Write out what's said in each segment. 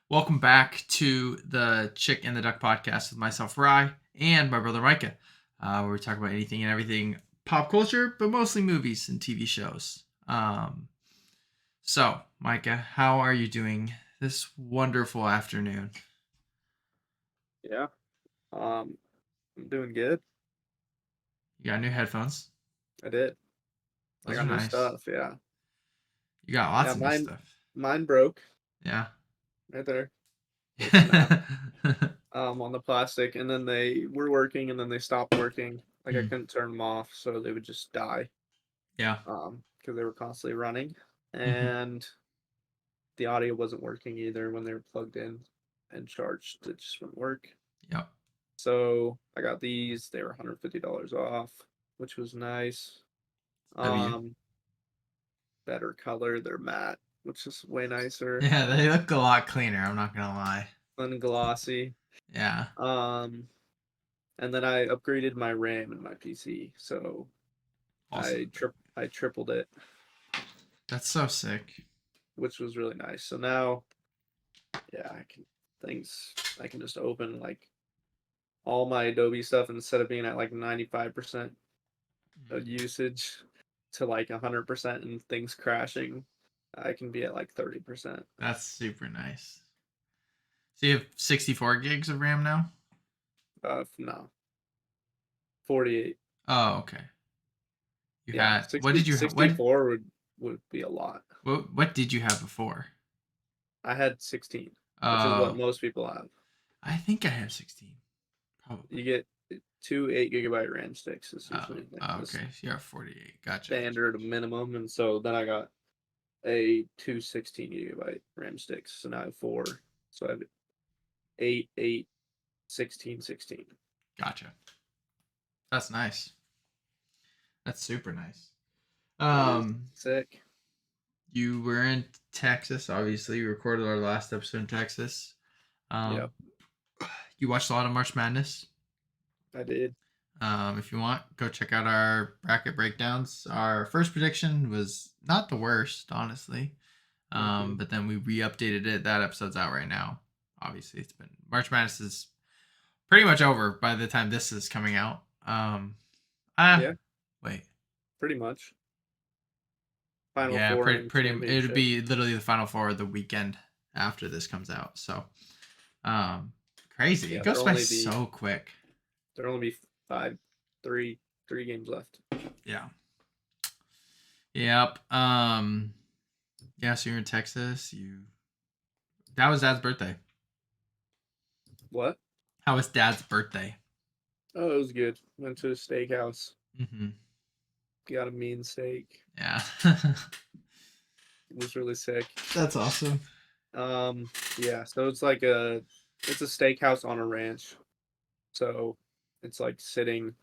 Welcome back to the Chick and the Duck podcast with myself, Rye, and my brother, Micah, where we talk about anything and everything pop culture, but mostly movies and TV shows. So, Micah, how are you doing this wonderful afternoon? Yeah, I'm doing good. You got new headphones? I did. I Those are got new nice. stuff. Yeah, You got yeah. lots of new Mine, stuff. mine broke Yeah. right there. They snapped on the plastic, and then they were working, and then they stopped working. Like I Hmm. couldn't turn them off, so they would just die. Yeah. Because they were constantly running, Hmm. and the audio wasn't working either when they were plugged in and charged. It just wouldn't work. Yep. So I got these. They were $150 off, which was nice. W. Um, Better color. They're matte, which is way nicer Yeah, they look a lot cleaner. I'm not gonna lie. than glossy. Yeah. Um, and then I upgraded my RAM in my PC, so Also, I tripled it, that's so sick. which was really nice. So now, yeah, I can just open like all my Adobe stuff instead of being at like 95% of Mhm. usage to like 100% and things crashing. I can be at like 30%. That's super nice. So you have 64 gigs of RAM now? No, 48. Oh, okay. You Yeah, had what 60, did you have? 64 would be a lot. What did you have before? I had 16, which is what Oh, most people have. I think I have 16, You probably. get two 8 gigabyte RAM sticks is Oh, usually like oh, the okay. So you have 48. Gotcha, gotcha. standard minimum, and so then I got a two 16 gigabyte RAM sticks. So now I have four. So I have 8, 8, 16, 16. Gotcha. That's nice. That's super nice. It is Um, sick. you were in Texas, obviously. We recorded our last episode in Texas. Um, Yep, you watched a lot of March Madness. I did. If you want, go check out our bracket breakdowns. Our first prediction was not the worst, honestly. Hmm. But then we re-updated it. That episode's out right now. Obviously, it's been March Madness is pretty much over by the time this is coming out. Ah, Yeah, wait, pretty much. Final yeah, four pretty, and pretty. It'd championship. be literally the final four of the weekend after this comes out. So, um, crazy. It Yeah, goes by so quick. there'll only be five, three, 3 games left. Yeah. Yep. Yeah. So you're in Texas. You. That was Dad's birthday. What? How was Dad's birthday? Oh, it was good. Went to a steakhouse. Mm-hmm. Got a mean steak. Yeah. It was really sick. That's awesome. Yeah, so it's a steakhouse on a ranch. So it's like sitting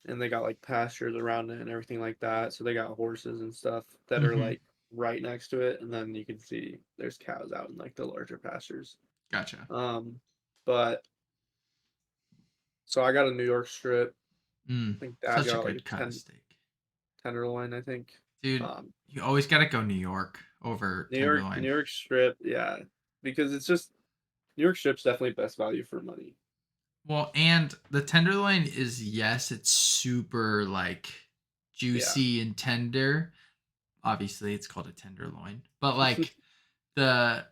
and they got like pastures around it and everything like that. So they got horses and stuff that are Mm-hmm. like right next to it, and then you can see there's cows out in like the larger pastures. Gotcha. Um, but so I got a New York strip. Mm. I think Dad Such a got like good a cut of steak. tenderloin, I think. Dude, Um, you always gotta go New York over New tenderloin. York strip, yeah, because it's just New York strip's definitely best value for money. Well, and the tenderloin is, yes, it's super like Yeah. juicy and tender. Obviously, it's called a tenderloin, but like the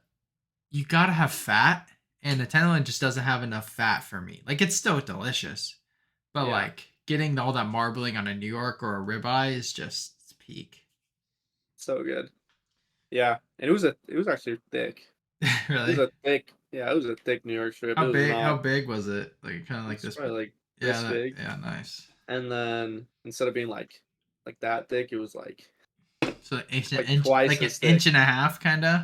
you gotta have fat, and the tenderloin just doesn't have enough fat for me. Like it's still delicious, but Yeah. like getting all that marbling on a New York or a ribeye is just it's peak. So good. Yeah, and it was actually thick. It was Really? a thick yeah, it was a thick New York strip. It was How not big was it? Like kind of like it's this probably big? like Yeah, this big, yeah, nice. and then instead of being like that thick, it was So like twice like an as inch thick. and a half, kind of.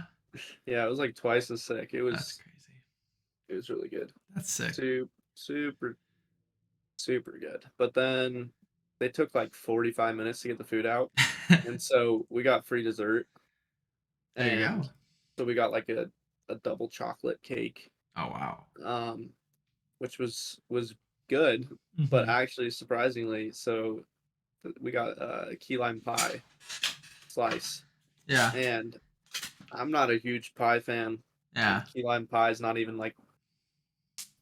Yeah, it was like twice as thick. That's crazy. It was really good. That's sick. Super super good. But then they took like 45 minutes to get the food out, and so we got free dessert, There you and go. so we got like a double chocolate cake, Oh wow. um, which was good, but Hmm. actually surprisingly, so we got a key lime pie slice, Yeah. and I'm not a huge pie fan. Yeah. And key lime pie is not even like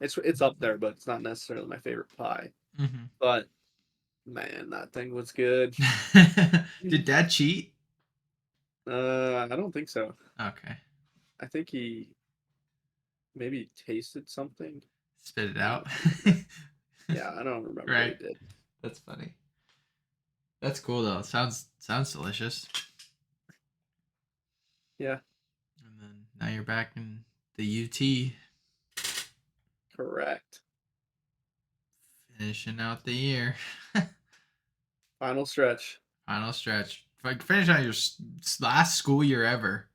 it's up there, but it's not necessarily my favorite pie. Hmm. But man, that thing was good. Did Dad cheat? I don't think so. Okay. I think he maybe tasted something. Spit it I out. don't remember. Yeah, I don't remember what he Right. did. That's funny. That's cool though. Sounds delicious. Yeah, And then now you're back in the UT, correct. finishing out the year. Final stretch. Final stretch. Like finish out your last school year ever.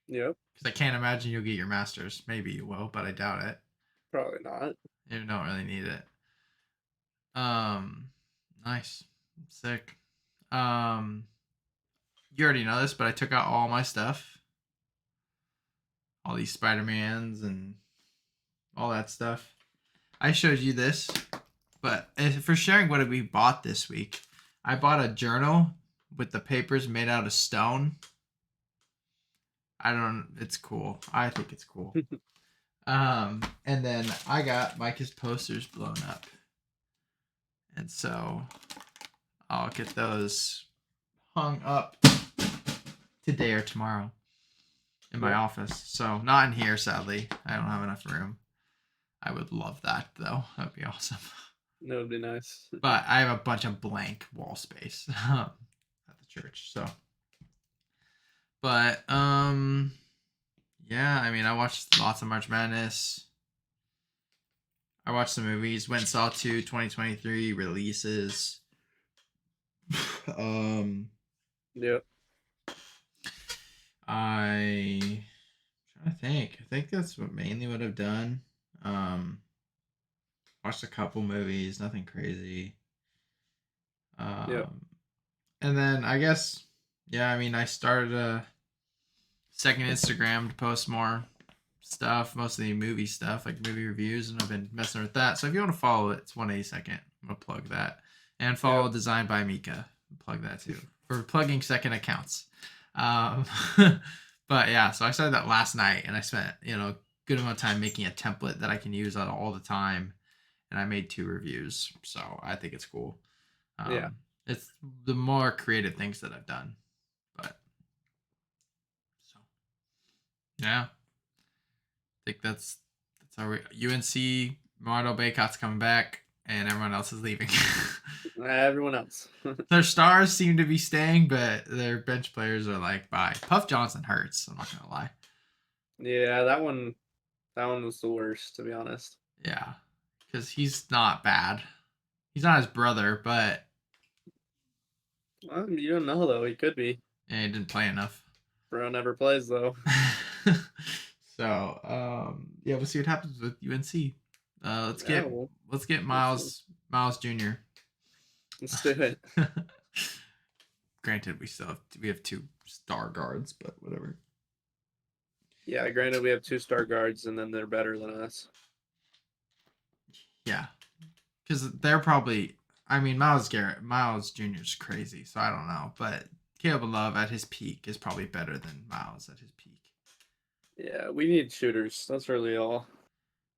Yep, Because I can't imagine you'll get your master's. Maybe you will, but I doubt it. probably not. You don't really need it. Nice, sick. Um, you already know this, but I took out all my stuff, all these Spider Mans and all that stuff. I showed you this, but for sharing what we bought this week, I bought a journal with the papers made out of stone. I don't. It's cool. I think it's cool. And then I got Micah's posters blown up, and so I'll get those hung up today or tomorrow in my Yep, office. So not in here, sadly. I don't have enough room. I would love that though. That'd be awesome. that would be nice. But I have a bunch of blank wall space at the church. So, but yeah. I mean, I watched lots of March Madness. I watched the movies. Went and saw 2023 releases. um, Yep, I'm trying to think. I think that's what mainly what I've done. Um, Watched a couple movies, nothing crazy. yep, Um, and then I guess, yeah, I mean, I started a second Instagram to post more stuff, mostly movie stuff, like movie reviews, and I've been messing with that. So if you want to follow it, it's 182nd. I'm gonna plug that, and follow yep. Design by Mika. Plug that too for plugging second accounts. Um, but yeah, so I started that last night, and I spent a good amount of time making a template that I can use all the time, and I made 2 reviews. So I think it's cool. Yeah, It's the more creative things that I've done, but so yeah, I think that's how we UNC Mando Baycot's coming back, and everyone else is leaving. everyone else. Their stars seem to be staying, but their bench players are like, bye. Puff Johnson hurts. I'm not gonna lie. Yeah, that one was the worst, to be honest. Yeah, because he's not bad. He's not his brother, but You don't know though. He could be. yeah, he didn't play enough. Bro never plays though. So yeah, we'll see what happens with UNC. Let's Yeah, get well, let's get we'll see. Miles Jr. Let's do it. Granted, we have 2 star guards, but whatever. Yeah, granted we have 2-star guards and then they're better than us. Yeah, because they're probably. I mean, Miles Jr. is crazy, so I don't know, but Caleb Love at his peak is probably better than Miles at his peak. Yeah, we need shooters. That's really all.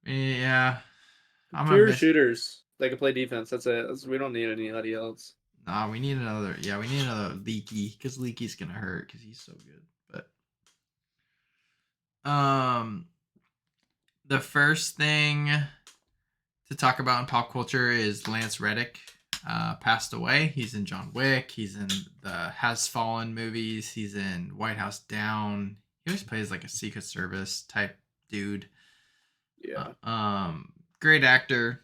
Yeah, I'm gonna Pure miss. shooters. They can play defense. That's it. We don't need anybody else. Nah, we need another. Yeah, we need another Leaky because Leaky's gonna hurt because he's so good. But the first thing to talk about in pop culture is Lance Reddick. Passed away. He's in John Wick. He's in the Has Fallen movies. He's in White House Down. He always plays like a Secret Service type dude. Yeah. Great actor.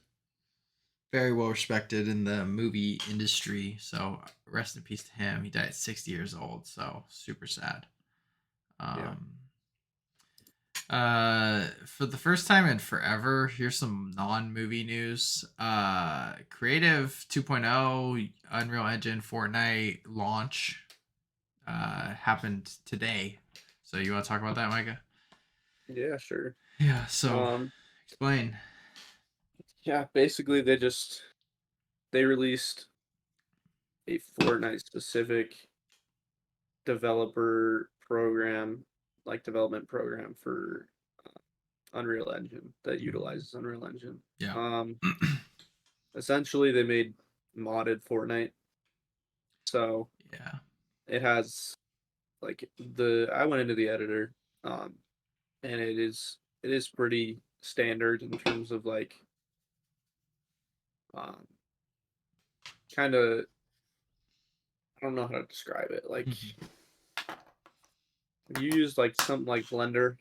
Very well respected in the movie industry. So rest in peace to him. He died at 60 years old. So super sad. Yeah. Um, for the first time in forever, here's some non-movie news. Creative 2.0 Unreal Engine Fortnite launch happened today. So you want to talk about that, Micah? Yeah, sure. Yeah, so Um, explain. yeah, basically they released a Fortnite specific developer program, like development program for Unreal Engine that utilizes Unreal Engine. Yeah. Essentially, they made modded Fortnite, so Yeah. it has like the I went into the editor, um, and it is pretty standard in terms of like um, kind of I don't know how to describe it. Like Mhm. if you use like something like Blender,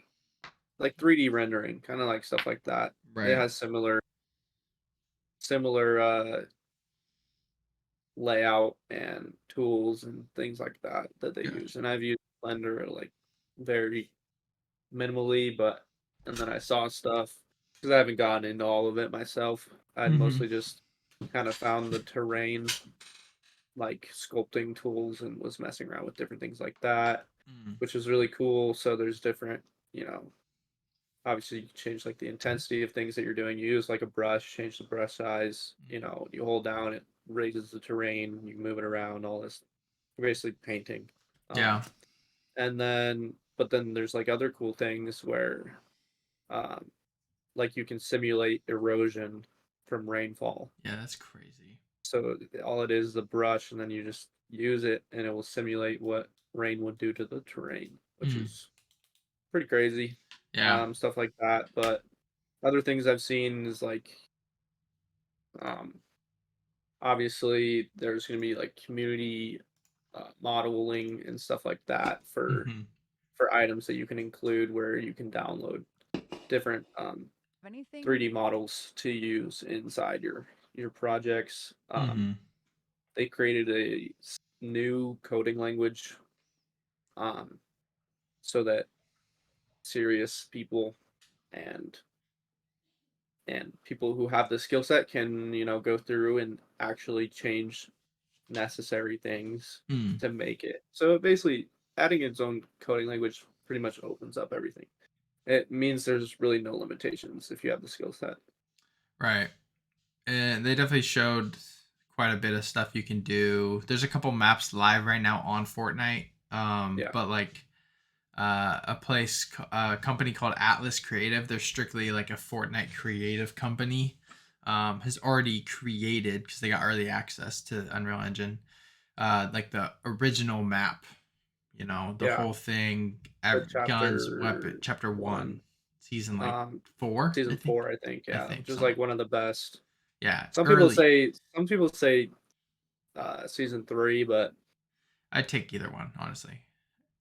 like 3D rendering, kind of like stuff like that. It Right. has similar layout and tools and things like that they use. Gotcha. And I've used Blender like very minimally, but and then I saw stuff because I haven't gotten into all of it myself. I'd Mm-hmm. mostly just kind of found the terrain like sculpting tools and was messing around with different things like that, Mm. which was really cool. So there's different, obviously you can change like the intensity of things that you're doing. You use like a brush, change the brush size, you hold down, it raises the terrain, you can move it around, all this. You're basically painting. Yeah. Um, and then, but then there's like other cool things where, um, like you can simulate erosion from rainfall. Yeah. That's crazy. So all it is a brush, and then you just use it, and it will simulate what rain would do to the terrain, which Mm. is pretty crazy. Yeah. Stuff like that. But other things I've seen is like, um, obviously there's going to be like community modeling and stuff like that Mm-hmm. for items that you can include, where you can download different Anything? 3D models to use inside your projects. Mm-hmm. They created a new coding language, um, so that serious people and people who have the skill set can go through and actually change necessary things Mm. to make it. So basically, adding its own coding language pretty much opens up everything. It means there's really no limitations if you have the skill set. Right. And they definitely showed quite a bit of stuff you can do. There's a couple maps live right now on Fortnite. Yeah, But like a company called Atlas Creative. They're strictly like a Fortnite creative company. Has already created because they got early access to Unreal Engine. Like the original map, the yeah. whole thing, The guns, weapon, chapter chapter one, one, season like um, 4, I season think. 4, I think. I Yeah, think which is something like like one of the best. yeah, Some people early. say some people say season 3, but I'd take either one, honestly.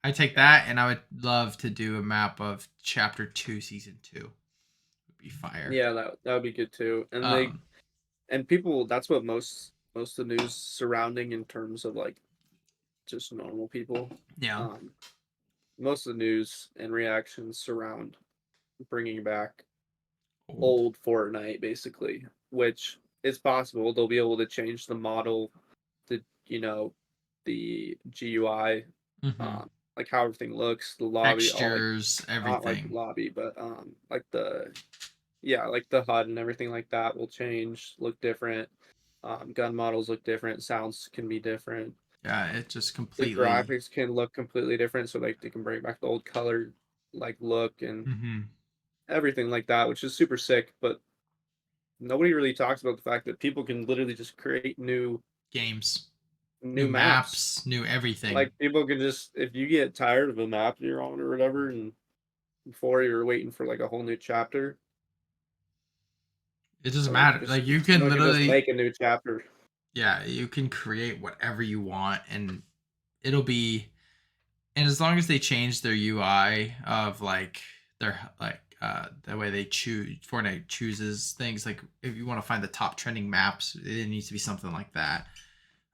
I take yeah, that, and I would love to do a map of chapter 2, season 2. Would be fire. yeah, that would be good too. And Um, people, that's what most of the news surrounding in terms of like just normal people. yeah, Um, Most of the news and reactions surround bringing back old. old Fortnite, basically, which is possible. They'll be able to change the model, the the GUI, Mm-hmm. um, like how everything looks, the lobby, all like Textures, not like everything. lobby, but like like the HUD and everything like that will change, look different. Gun models look different, sounds can be different. Yeah, it just The completely. graphics can look completely different, so like they can bring back the old color like look and Mm-hmm. everything like that, which is super sick. But nobody really talks about the fact that people can literally just create Games, new new maps. maps, new everything. Like people can just if you get tired of a map you're on or whatever, and before you're waiting for like a whole new chapter, It doesn't someone can matter. just Like you can literally, make a new chapter. yeah, you can create whatever you want, and it'll be. And as long as they change their UI of like their the way they choose Fortnite chooses things, like if you want to find the top trending maps, it needs to be something like that.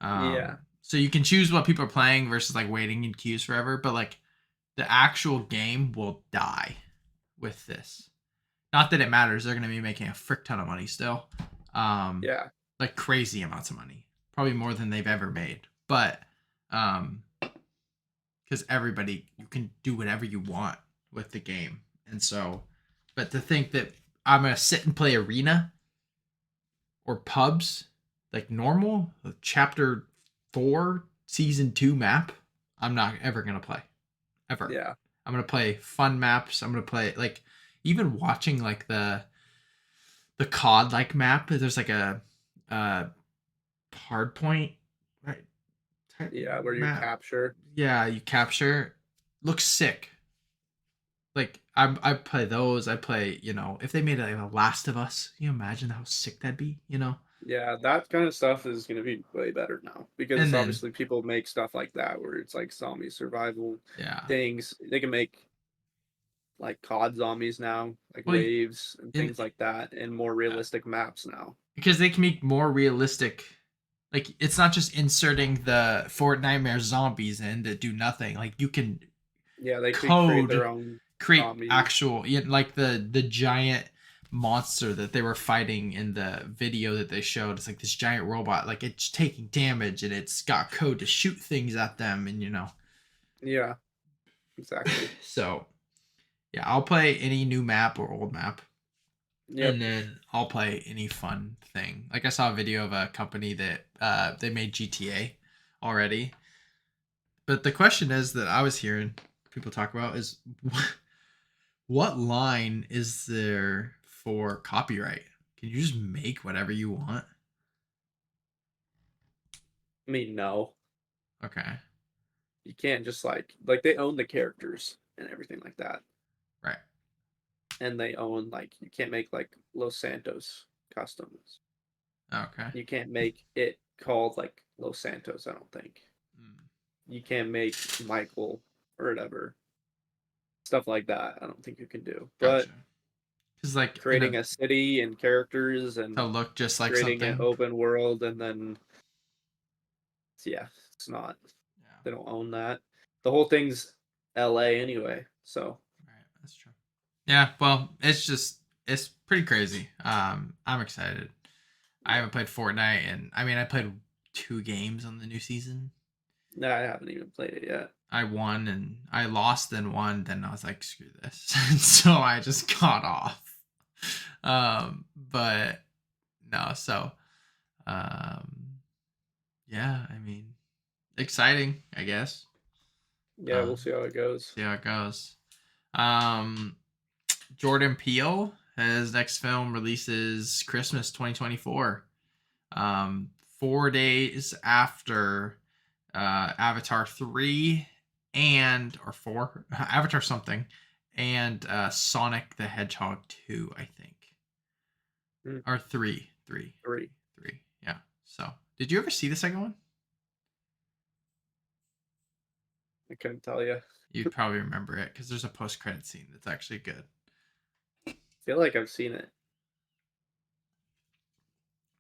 Yeah, So you can choose what people are playing versus like waiting in queues forever, but like the actual game will die with this. Not that it matters; they're going to be making a frick ton of money still, um, yeah, like crazy amounts of money, probably more than they've ever made. But because everybody, you can do whatever you want with the game, and so, but to think that I'm going to sit and play arena or pubs like normal chapter 4 season 2 map, I'm not ever going to play ever. yeah, I'm going to play fun maps. I'm going to play like even watching like the COD like map. There's like a hard point, right? Type Yeah, where you map. capture. Yeah, you capture. Looks sick. Like I play those. I play, if they made like a Last of Us, can you imagine how sick that'd be? Yeah, that kind of stuff is gonna be way better now And because then obviously people make stuff like that where it's like zombie survival yeah, things. They can make like COD zombies now, like well, waves and in things like that, and more yeah, realistic maps now. because they can make more realistic. Like it's not just inserting the Fort Nightmare zombies in that do nothing. Like you can Yeah, they could create code their own create zombies. actual, like the giant monster that they were fighting in the video that they showed. It's like this giant robot, like it's taking damage and it's got code to shoot things at them, and Yeah, exactly. so yeah, I'll play any new map or old map, Yep. and then I'll play any fun thing. Like I saw a video of a company that they made GTA already. But the question is that I was hearing people talk about is what line is there for copyright? Can you just make whatever you want? I mean, no, Okay. you can't just like they own the characters and everything like that, Right. and they own like you can't make like Los Santos customs. Okay. You can't make it called like Los Santos. I don't think Mm, you can make Michael or whatever stuff like that. I don't think you can do, gotcha. but Because like in creating a city and characters to and look just like creating an something. open world and then yeah, it's not. Yeah. They don't own that. The whole thing's LA anyway. So Right. That's true. Yeah. Well, it's pretty crazy. I'm excited. I yeah. haven't played Fortnite, and I mean I played 2 games on the new season. No, I haven't even played it yet. I won and I lost and won. Then I was like, screw this. And so I just got off. But no, so um, yeah, I mean, exciting, I guess. Yeah, we'll see how it goes. See how it goes. Um, Jordan Peele, his next film releases Christmas 2024. 4 days after Avatar 3 and or 4 Avatar something and Sonic the Hedgehog 2, I think. Mm, Or 3, 3, 3, three. 3. Yeah. So, did you ever see the second one? I couldn't tell you. I You'd probably remember it cuz there's a post-credit scene that's actually good. feel like I've seen it.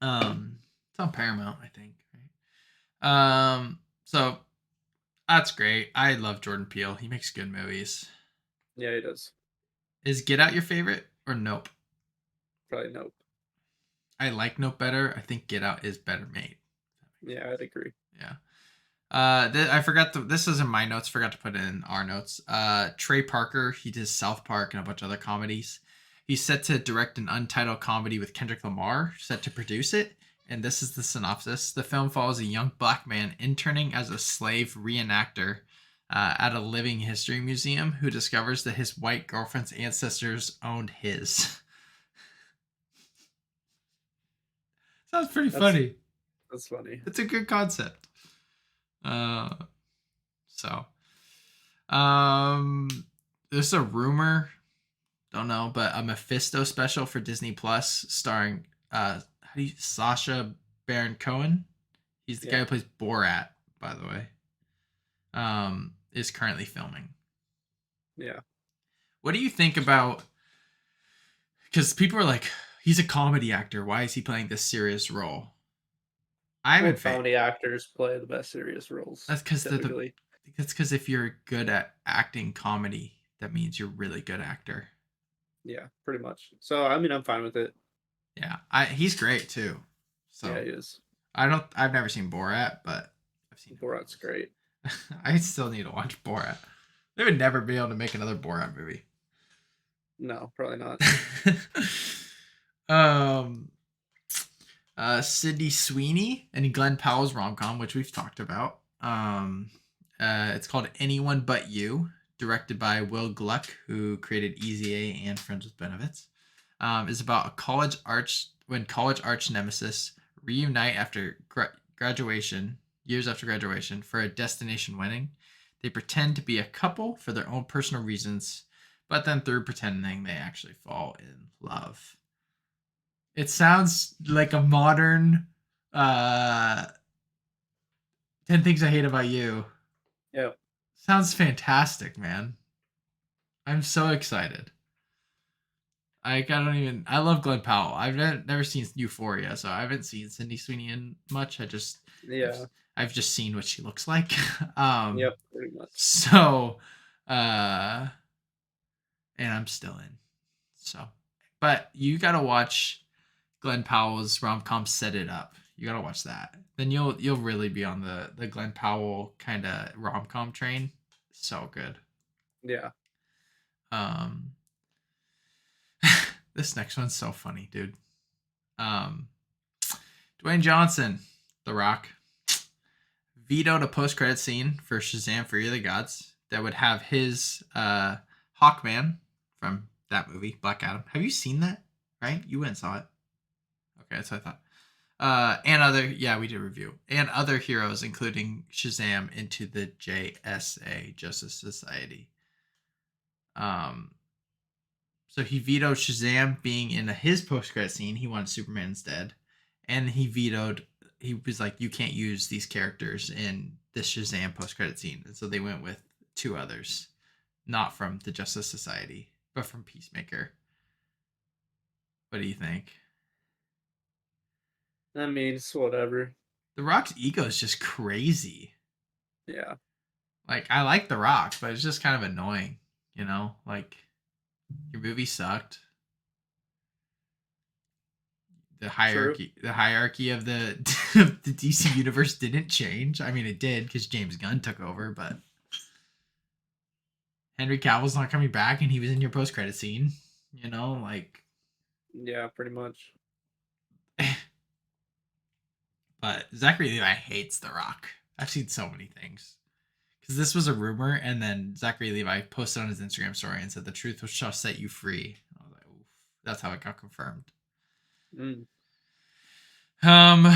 It's on Paramount, I think, right? So that's great. I love Jordan Peele. He makes good movies. Yeah, it does. Is Get Out your favorite or Nope? Probably nope. I like Nope better. I think Get Out is better made. Yeah, I'd agree. Yeah. I forgot this is in my notes. Forgot to put it in our notes. Trey Parker, he does South Park and a bunch of other comedies. He's set to direct an untitled comedy with Kendrick Lamar, set to produce it. And this is the synopsis. The film follows a young black man interning as a slave reenactor at a living history museum who discovers that his white girlfriend's ancestors owned his. Sounds pretty That's funny. that's funny. It's a good concept. Uh, so, um, there's a rumor, don't know, but a Mephisto special for Disney Plus starring how do you Sasha Baron Cohen? He's the guy Yeah. who plays Borat, by the way. Is currently filming. Yeah. What do you think about? Because people are like, he's a comedy actor. Why is he playing this serious role? I'm Well, in fa comedy actors play the best serious roles That's because the typically. that's because if you're good at acting comedy, that means you're really good actor. Yeah, pretty much. So I mean, I'm fine with it. Yeah, he's great too. Yeah, So he is. I've never seen Borat, but I've seen Borat's great. everything else. I still need to watch Borat. They would never be able to make another Borat movie. No, probably not. um, Sydney Sweeney and Glen Powell's rom com, which we've talked about. It's called Anyone But You. directed by Will Gluck, who created Easy A and Friends with Benefits. Is about a college arch nemesis reunite after graduation, years after graduation, for a destination wedding. They pretend to be a couple for their own personal reasons, but then through pretending, they actually fall in love. It sounds like a modern uh 10 Things I Hate About You. Yeah. Sounds fantastic, man. I'm so excited. I don't even. I love Glen Powell. I've never seen Euphoria, so I haven't seen Sydney Sweeney in much. I've, Yeah. I've just seen what she looks like. um, Yep. Pretty much. so, uh, and I'm still in. So, but you gotta watch Glen Powell's rom com Set It Up. You gotta watch that. Then you'll really be on the Glen Powell kind of rom com train. So good. Yeah. Um, this next one's so funny, dude. Um, Dwayne Johnson, The Rock, vetoed a post-credit scene for Shazam: Fury of the Gods that would have his Hawkman from that movie, Black Adam. Have you seen that? Right? You went and saw it. Okay, that's what I thought. And other, yeah, we did a review, and other heroes, including Shazam, into the JSA, Justice Society. So he vetoed Shazam being in his post-credit scene. He wanted Superman instead, and he vetoed. He was like, "You can't use these characters in this Shazam post-credit scene." And so they went with two others, not from the Justice Society, but from Peacemaker. What do you think? I mean, it's whatever. The Rock's ego is just crazy. Yeah. Like, I like The Rock, but it's just kind of annoying, you know? Like, your movie sucked. True. The hierarchy of the the DC universe didn't change. I mean, it did because James Gunn took over, but Henry Cavill's not coming back, and he was in your post credit scene. You know, like, Yeah. Pretty much. but Zachary Levi hates The Rock. I've seen so many things because this was a rumor, and then Zachary Levi posted on his Instagram story and said the truth shall set you free. I was like, oof, that's how it got confirmed. Mm. Um,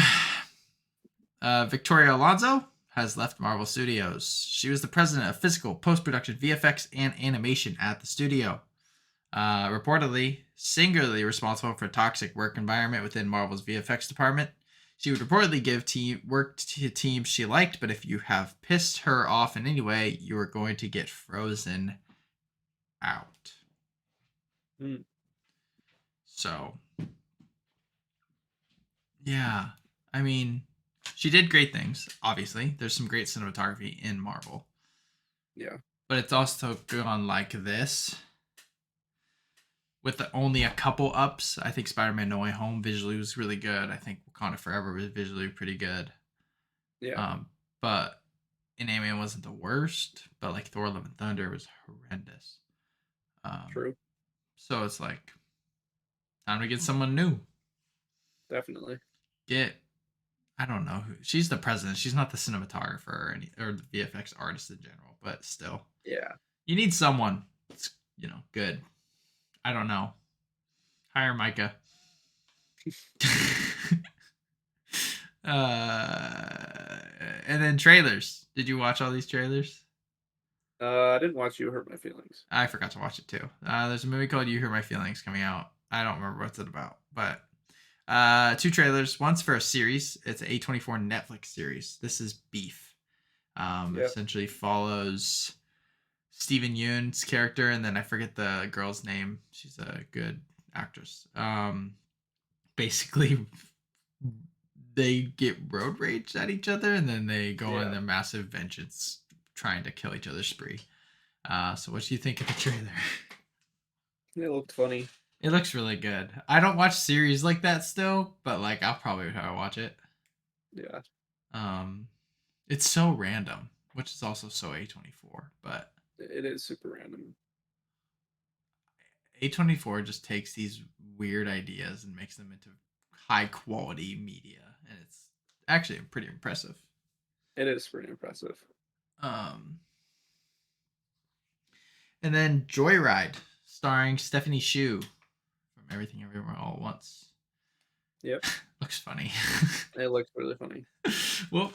Victoria Alonso has left Marvel Studios. She was the president of physical, post production, VFX, and animation at the studio. Reportedly, singularly responsible for a toxic work environment within Marvel's VFX department. She would reportedly give work to teams she liked, but if you have pissed her off in any way, you are going to get frozen out. Mm. So, yeah. I mean, she did great things, obviously. There's some great cinematography in Marvel. Yeah. But it's also gone like this. With only a couple ups, I think Spider-Man No Way Home visually was really good. I think Wakanda Forever was visually pretty good. Yeah. But in Ant-Man wasn't the worst, but like Thor: Love and Thunder was horrendous. True. So it's like time to get someone new. Definitely. Get I don't know who she's the president. She's not the cinematographer or the VFX artist in general, but still, Yeah. you need someone that's good. I don't know. Hire Micah. And then trailers. Did you watch all these trailers? I didn't watch You Hurt My Feelings. I forgot to watch it too. There's a movie called You Hear My Feelings coming out. I don't remember what's it about, but two trailers. One's for a series. It's an A24 Netflix series. This is Beef. Yep. Essentially follows Steven Yeun's character, and then I forget the girl's name. She's a good actress. Basically, they get road rage at each other, and then they go on their massive vengeance, trying to kill each other spree. So what do you think of the trailer? It looked funny. It looks really good. I don't watch series like that still, but like I'll probably try to watch it. Yeah. It's so random, which is also so A24, but It is super random. A24 just takes these weird ideas and makes them into high quality media, and it's actually pretty impressive. It is pretty impressive. Um And then Joyride, starring Stephanie Shu from Everything Everywhere All at Once. Yep. Looks funny. It looks really funny. Well,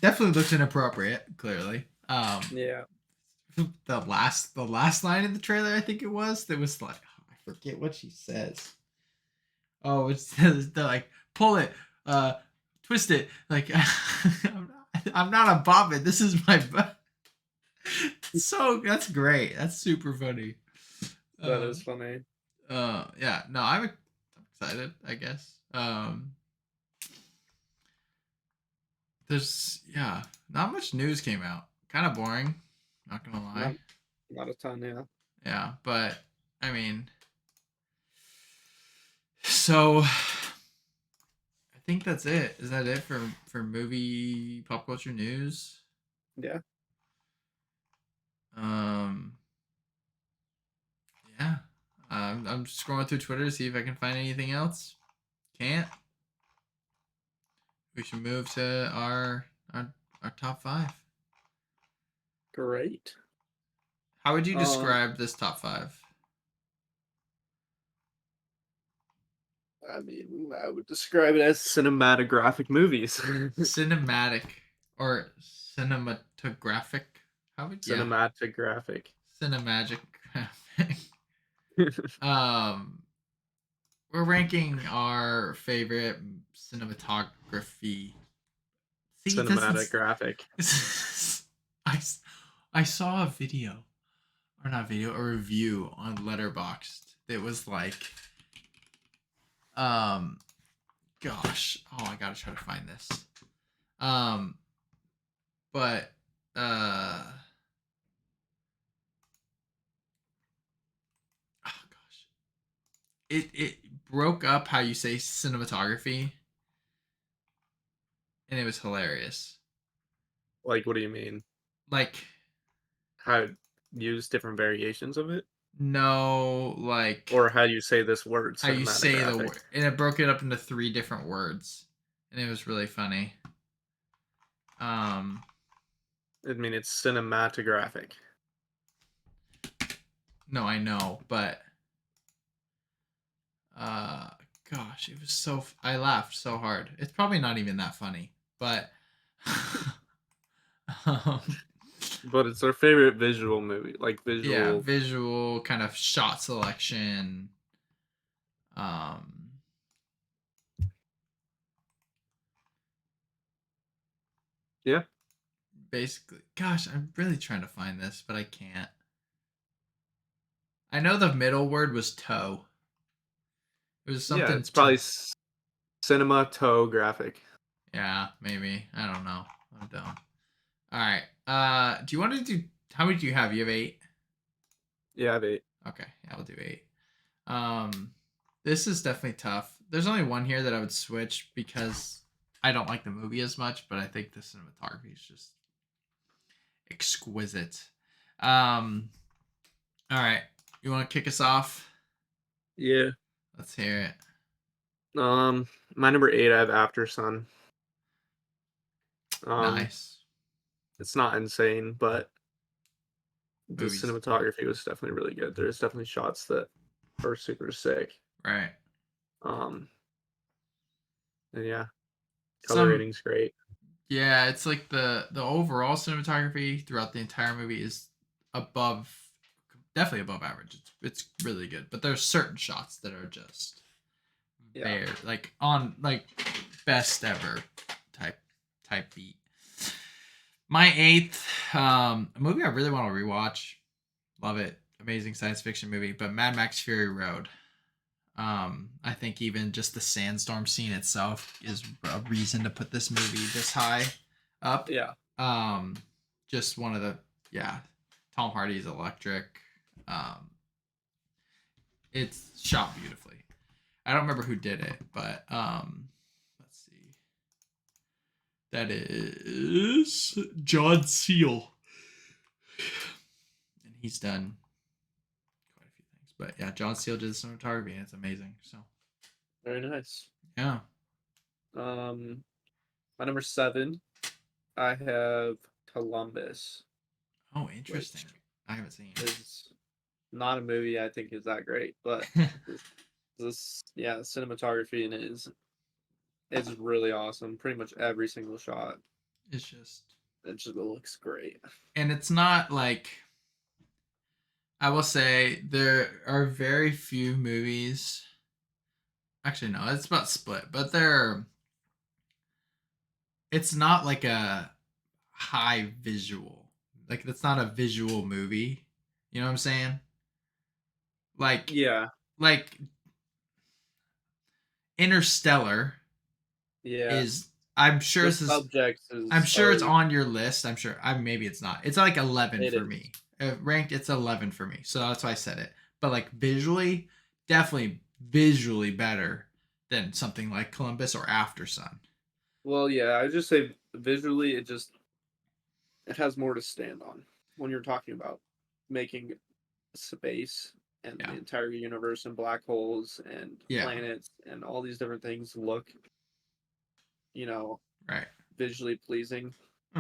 definitely looks inappropriate, clearly. Yeah. The last line in the trailer, I think it was, that was like, I forget what she says. Oh, it's they're like, pull it, twist it, like I'm not a bobbin. This is my butt. So that's great. That's super funny. That Uh, is funny. yeah. No, I'm excited. I guess. There's not much news came out. Kind of boring. Not gonna lie. Not not a ton, yeah. Yeah, but I mean, so I think that's it. Is that it for movie pop culture news? Yeah. Um, yeah. I'm scrolling through Twitter to see if I can find anything else. Can't. We should move to our top five. Great. How would you Um, describe this top five? I mean, I would describe it as cinematographic movies. Cinematic or cinematographic? How would Cinematographic. cinemagic graphic? Um, we're ranking our favorite cinematography. See, this is Cinematographic. I I saw a video or not video, a review on Letterboxd that was like, um, gosh, oh, I gotta try to find this. Um, but oh gosh, it broke up how you say cinematography, and it was hilarious. Like, what do you mean? Like, How use different variations of it? no, like Or how you say this word, how you say the cinematographic? word, and it broke it up into three different words, and it was really funny. Um, I mean, it's cinematographic. no, I know, but uh, gosh, it was so. I laughed so hard. It's probably not even that funny, but um, But it's our favorite visual movie. Like, yeah, visual. visual kind of shot selection. Um, Yeah. basically, gosh, I'm really trying to find this, but I can't. I know the middle word was toe. It was Yeah, something it's to. probably cinematographic. Yeah, maybe. I don't know. I'm dumb. All right. Do you want to do? How many do you have? You have eight. Yeah, they. Okay. Yeah, I'll do eight. Um, this is definitely tough. There's only one here that I would switch because I don't like the movie as much, but I think the cinematography is just exquisite. Um, all right. You want to kick us off? Yeah. Let's hear it. Um, my number 8, I have After Sun. Um, Nice. it's not insane, but the Movies. cinematography was definitely really good. There's definitely shots that are super sick. Right. Um, and yeah, color Some rating's great. Yeah, it's like the overall cinematography throughout the entire movie is above, definitely above average. It's really good, but there's certain shots that are just Yeah. there, like on like best ever type beat. My eighth, a movie I really want to rewatch. Love it, amazing science fiction movie. But Mad Max Fury Road. I think even just the sandstorm scene itself is a reason to put this movie this high up. Yeah. Um, just one of the yeah, Tom Hardy's electric. Um, it's shot beautifully. I don't remember who did it, but let's see. That is John Seal, and he's done quite a few things. But yeah, John Seal did the cinematography, and it's amazing. So Very nice. yeah. Um, my number 7, I have Columbus, Oh, which interesting. I haven't seen. is not a movie I think is that great, but this, yeah, cinematography in it is really awesome. Pretty much every single shot, It's just, it just looks great. and it's not like, I will say there are very few movies. Actually, no, it's about split, but it's not like a high visual. Like it's not a visual movie. You know what I'm saying? Like Yeah, like Interstellar yeah. is, I'm sure The this is, subjects I'm is sure it's are on your list. I'm sure. I maybe it's not. It's like 11 it for is. me. Ranked, it's 11 for me. So that's why I said it. But like visually, definitely visually better than something like Columbus or After Sun. Well, yeah, I just say visually, it has more to stand on when you're talking about making space and Yeah. the entire universe and black holes and Yeah. planets and all these different things look, you know, Right. visually pleasing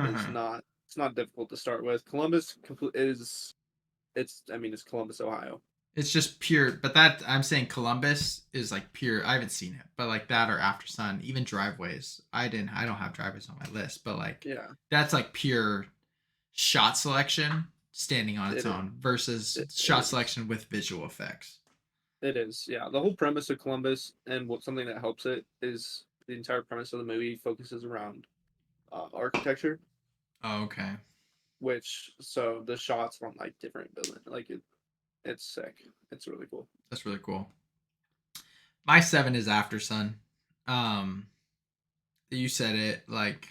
is Uh-huh. not it's not difficult to start with. Columbus is it's I mean it's Columbus, Ohio. It's just pure, but that I'm saying Columbus is like pure. I haven't seen it, but like that or After Sun, even Driveways. I don't have Driveways on my list, but like Yeah, that's like pure shot selection standing on its it is. own versus It shot is. selection with visual effects. It is. Yeah, the whole premise of Columbus and what something that helps it is the entire premise of the movie focuses around architecture, Oh, okay. which so the shots from like different buildings, like it's sick. It's really cool. That's really cool. My seven is After Sun. Um, you said it, like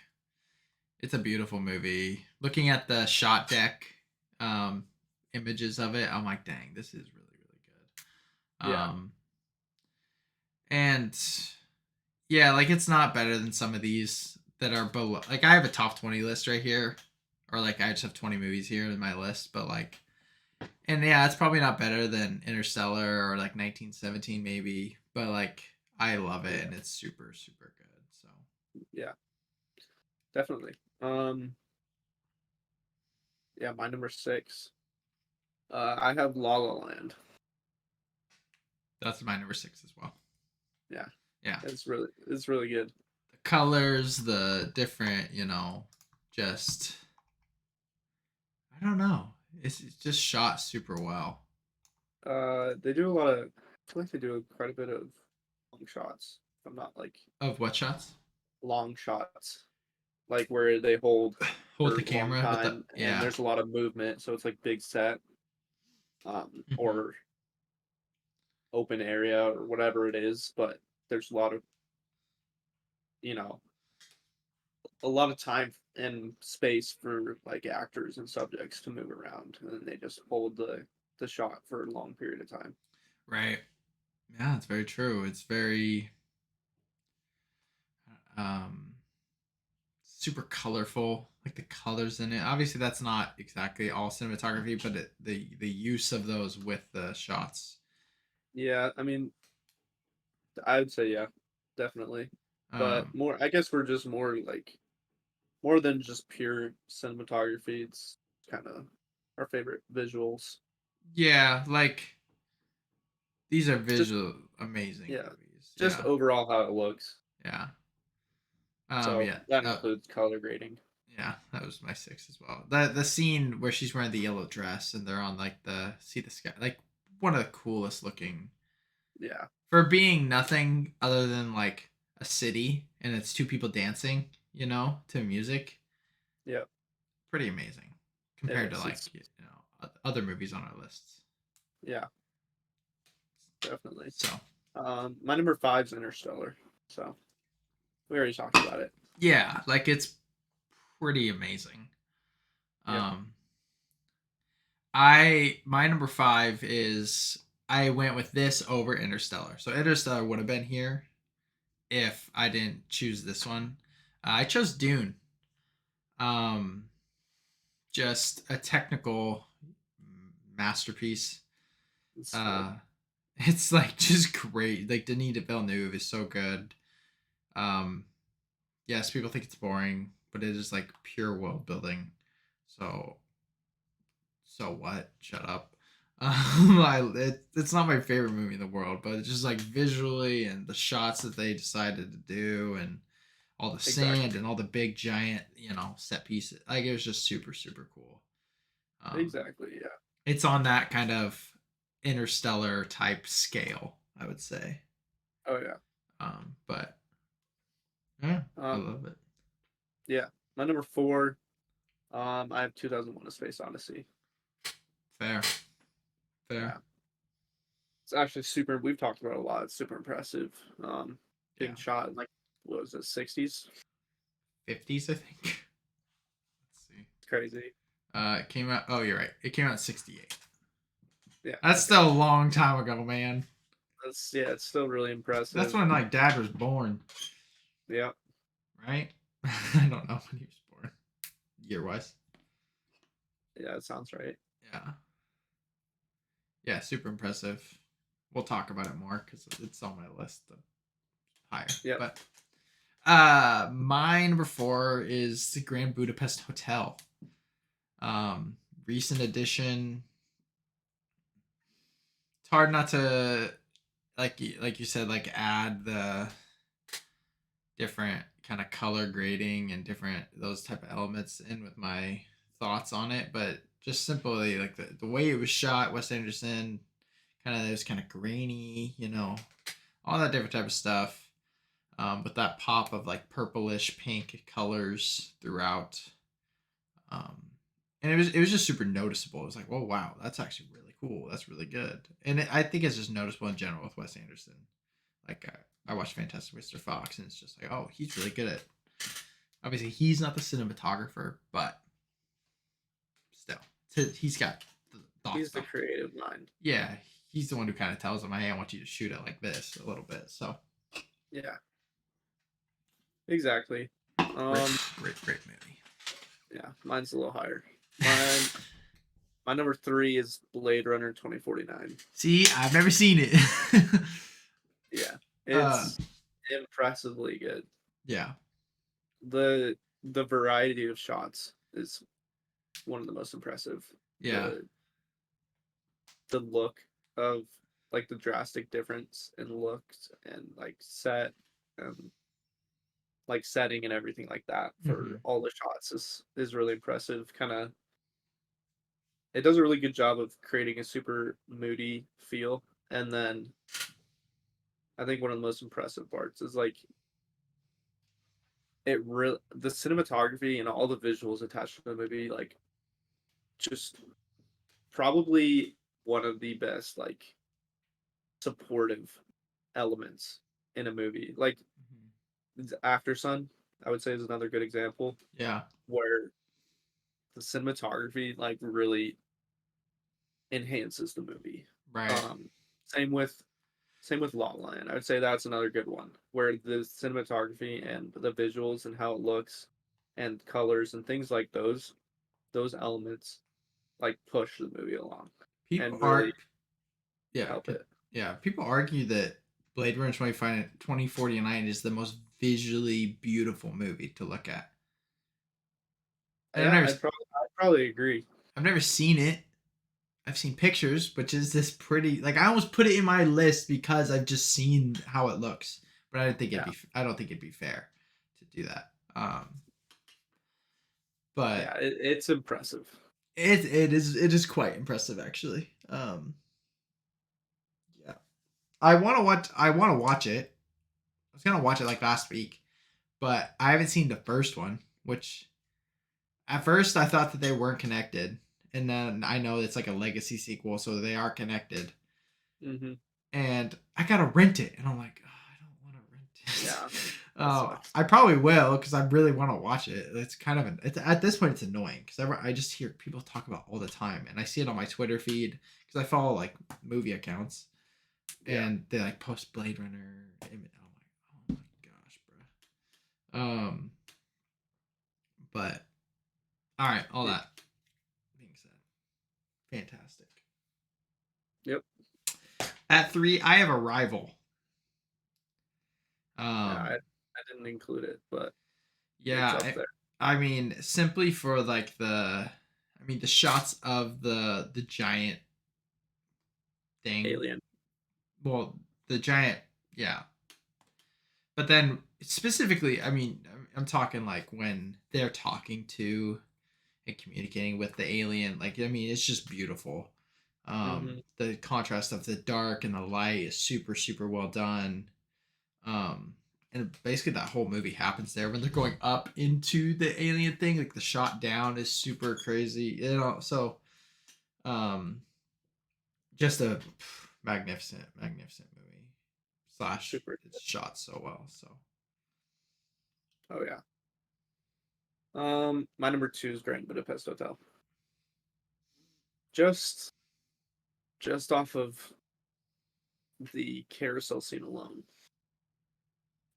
it's a beautiful movie. Looking at the shot deck um images of it, I'm like, dang, this is really, really good. Yeah, And yeah, like it's not better than some of these that are below. Like I have a top 20 list right here, or like I just have 20 movies here in my list, but like, and yeah, it's probably not better than Interstellar or like 1917 maybe, but like I love it yeah, and it's super, super good. So yeah, definitely. Um, yeah, my number six. I have La La Land. that's my number six as well. Yeah, Yeah. it's really good. The colors, the different, just, I don't know. It's just shot super well. They do a lot of. I feel like they do quite a bit of long shots. I'm not like Of what shots? long shots, like where they hold Hold for the a long camera with the, time and yeah. there's a lot of movement, so it's like big set, Hmm. or open area or whatever it is, but there's a lot of you know a lot of time and space for like actors and subjects to move around, and then they just hold the shot for a long period of time. Right. Yeah, it's very true. It's very um super colorful. Like the colors in it. Obviously, that's not exactly all cinematography, but the use of those with the shots. Yeah, I mean, I would say yeah, definitely, but Um, more. I guess we're just more like more than just pure cinematography. It's kind of our favorite visuals. yeah, like these are Just visual amazing yeah, movies. just Yeah, overall how it looks. yeah, So yeah. that includes color grading. Yeah, that was my six as well. The scene where she's wearing the yellow dress and they're on like the see the sky, like one of the coolest looking, Yeah. for being nothing other than like a city and it's two people dancing, to music. Yep. Pretty amazing It compared to is. like, It's other movies on our lists. yeah, definitely. So My number five's Interstellar. So we already talked about it. yeah, like it's pretty amazing. Yep. Um, I my number five is, I went with this over Interstellar. So Interstellar would have been here if I didn't choose this one. I chose Dune. Um, just a technical masterpiece. It's sick. Uh, it's like just great. Like Denis Villeneuve is so good. Um, yes, people think it's boring, but it is like pure world building. So so what? Shut up. It's not my favorite movie in the world, but it's just like visually and the shots that they decided to do and all the Exactly. sand and all the big giant, set pieces. Like it was just super super cool. Um, Exactly. Yeah. it's on that kind of interstellar type scale, I would say. Oh yeah. But yeah, I Um. love it. Yeah. My number four. I have 2001: A Space Odyssey. Fair, fair. Yeah. It's actually super. We've talked about it a lot. It's super impressive. Being Yeah, shot in like what was it, 60s? 50s, I think. Let's see. It's crazy. It came out. Oh, you're right. It came out in '68. Yeah. That's Okay. still a long time ago, man. That's yeah. It's still really That's impressive. when like Dad was born, Yeah. right? I don't know when he was born, year wise. Yeah. It sounds right. Yeah, yeah, super impressive. We'll talk about it more because it's on my list of higher. Yep. But my number four is the Grand Budapest Hotel. Um, recent edition. It's hard not to like you said, like add the different kind of color grading and different those type of elements in with my thoughts on it, but just simply like the way it was shot, Wes Anderson, kind of it was kind of grainy, all that different type of stuff, with that pop of like purplish pink colors throughout, um, and it was just super noticeable. It was like, oh wow, that's actually really cool. That's really good, and I think it's just noticeable in general with Wes Anderson. Like I watched Fantastic Mr. Fox, and it's just like, oh, he's really good at. Obviously, he's not the cinematographer, but still, he's got the thoughts He's the behind. creative mind. Yeah, he's the one who kind of tells him, "Hey, I want you to shoot it like this a little bit." So Yeah. Exactly. great, Um. great movie. Yeah. Mine's a little higher. Mine. My number three is Blade Runner 2049. See, I've never seen it. Yeah. uh, It's impressively good. yeah, The the variety of shots is one of the most impressive. yeah, The the look of like the drastic difference in looks and like set and like setting and everything like that mm-hmm. for all the shots is really impressive. Kind of it does a really good job of creating a super moody feel. And then I think one of the most impressive parts is like it really the cinematography and all the visuals attached to the movie like just probably one of the best like supportive elements in a movie. Like Mm-hmm. After Sun, I would say is another good example Yeah, where the cinematography like really enhances the movie. right. Um, same with same with La La Land. I would say that's another good one where the cinematography and the visuals and how it looks and colors and things like those elements like push the movie along People and really are yeah, help it. yeah. People argue that Blade Runner 2049 is the most visually beautiful movie to look at. And Yeah, I'd probably agree. I've never seen it. I've seen pictures, which is this pretty like I almost put it in my list because I've just seen how it looks. But Yeah, I don't think it'd be fair to do that. But yeah, it's impressive. it is quite impressive actually. Yeah. I want to watch it. I was gonna watch it like last week, but I haven't seen the first one, which at first I thought that they weren't connected, and then I know it's like a legacy sequel, so they are connected. Hmm. And I gotta rent it, and I'm like, oh, I don't want to rent it. Yeah, that sucks. I probably will because I really want to watch it. It's kind of at this point it's annoying because I just hear people talk about it all the time, and I see it on my Twitter feed because I follow like movie accounts, Yeah, and they like post Blade Runner. And I'm like, oh my gosh, bro. But all right, all yeah, that being said, fantastic. yep, At three, I have Arrival. yeah. I Um, I didn't include it, but it's yeah, up there. I mean, simply for like I mean, the shots of the giant thing. Alien. Well, the giant, yeah. But then specifically, I mean, I'm talking like when they're talking to and communicating with the alien. Like, I mean, it's just beautiful. Hmm. The contrast of the dark and the light is super, super well done. Um, and basically, that whole movie happens there when they're going up into the alien thing. Like, the shot down is super crazy. You know, so um, just a magnificent, magnificent movie. Slash, Super. it's shot so well. So, Oh yeah. My number 2 is Grand Budapest Hotel. Just just off of the carousel scene alone,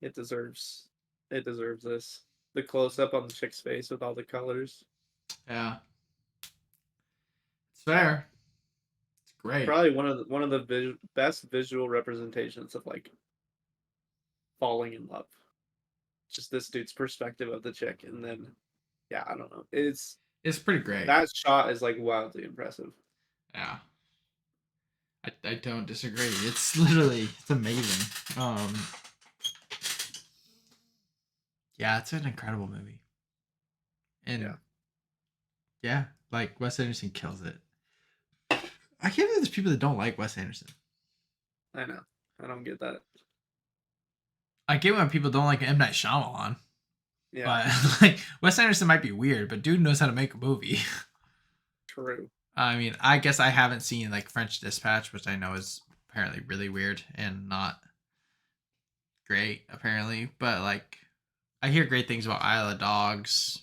it deserves it deserves this. The close up on the chick's face with all the colors. yeah, it's fair. It's great. Probably one of the best visual representations of like falling in love. Just this dude's perspective of the chick, and then yeah, I don't know. It's It's pretty great. that shot is like wildly impressive. Yeah. I don't disagree. It's literally it's amazing. Um yeah, it's an incredible movie. Yeah, And yeah, like Wes Anderson kills it. I can't believe there's people that don't like Wes Anderson. I know. I don't get that. I get when people don't like M. Night Shyamalan, Yeah, but like Wes Anderson might be weird, but dude knows how to make a movie. true. I mean, I guess I haven't seen like French Dispatch, which I know is apparently really weird and not great, apparently. But like, I hear great things about Isle of Dogs,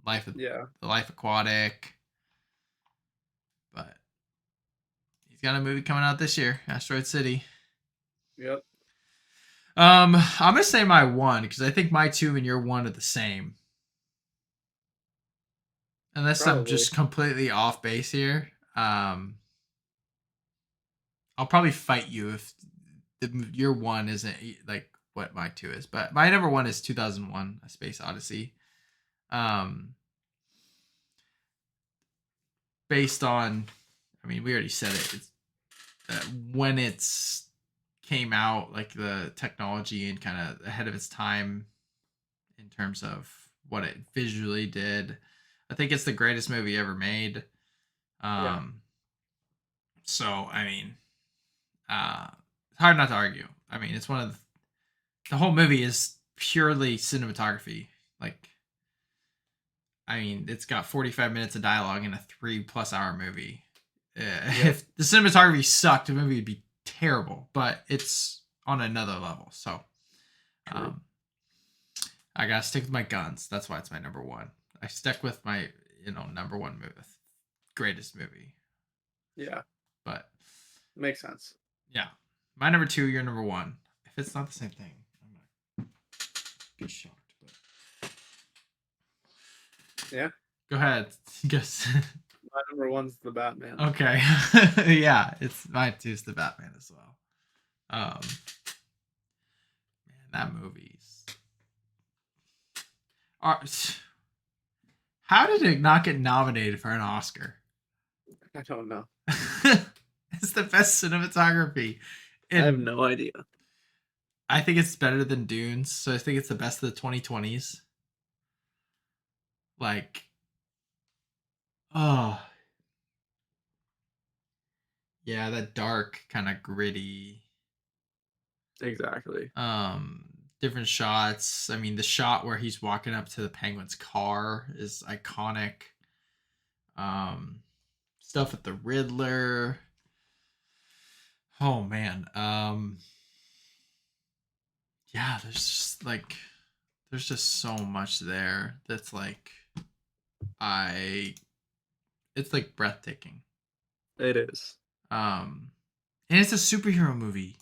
Life of Yeah. the Life Aquatic, but he's got a movie coming out this year, Asteroid City. Yep. I'm gonna say my one because I think my two and your one are the same. Unless I'm Probably. just completely off base here. I'll probably fight you if your one isn't like what my two is. But my number one is 2001: A Space Odyssey. Um, based on, I mean, we already said it. It's when it's came out, like the technology and kind of ahead of its time in terms of what it visually did. I think it's the greatest movie ever made. Yeah. Um, so I mean, it's hard not to argue. I mean, it's one of the whole movie is purely cinematography. Like, I mean, it's got 45 minutes of dialogue in a 3+ hour movie. Yep. If the cinematography sucked, the movie would be terrible. But it's on another level. So, True. um, I gotta stick with my guns. That's why it's my number one. I stuck with my number one movie, greatest movie. Yeah. But Makes sense. yeah, my number two, your number one. If it's not the same thing, I'm gonna be shocked. But Yeah. go ahead, guess. My number one's the Batman. Okay, yeah, it's mine too. It's the Batman as well. Man, that movie's. How did it not get nominated for an Oscar? I don't know. It's the best cinematography, I have and no idea. I think it's better than Dunes. So I think it's the best of the 2020s. Like, oh yeah, that dark kind of gritty. Exactly. Um, different shots. I mean, the shot where he's walking up to the penguin's car is iconic. Um, stuff with the Riddler. Oh man. Yeah, there's just so much there that's like I it's like breathtaking. It is. Um and it's a superhero movie.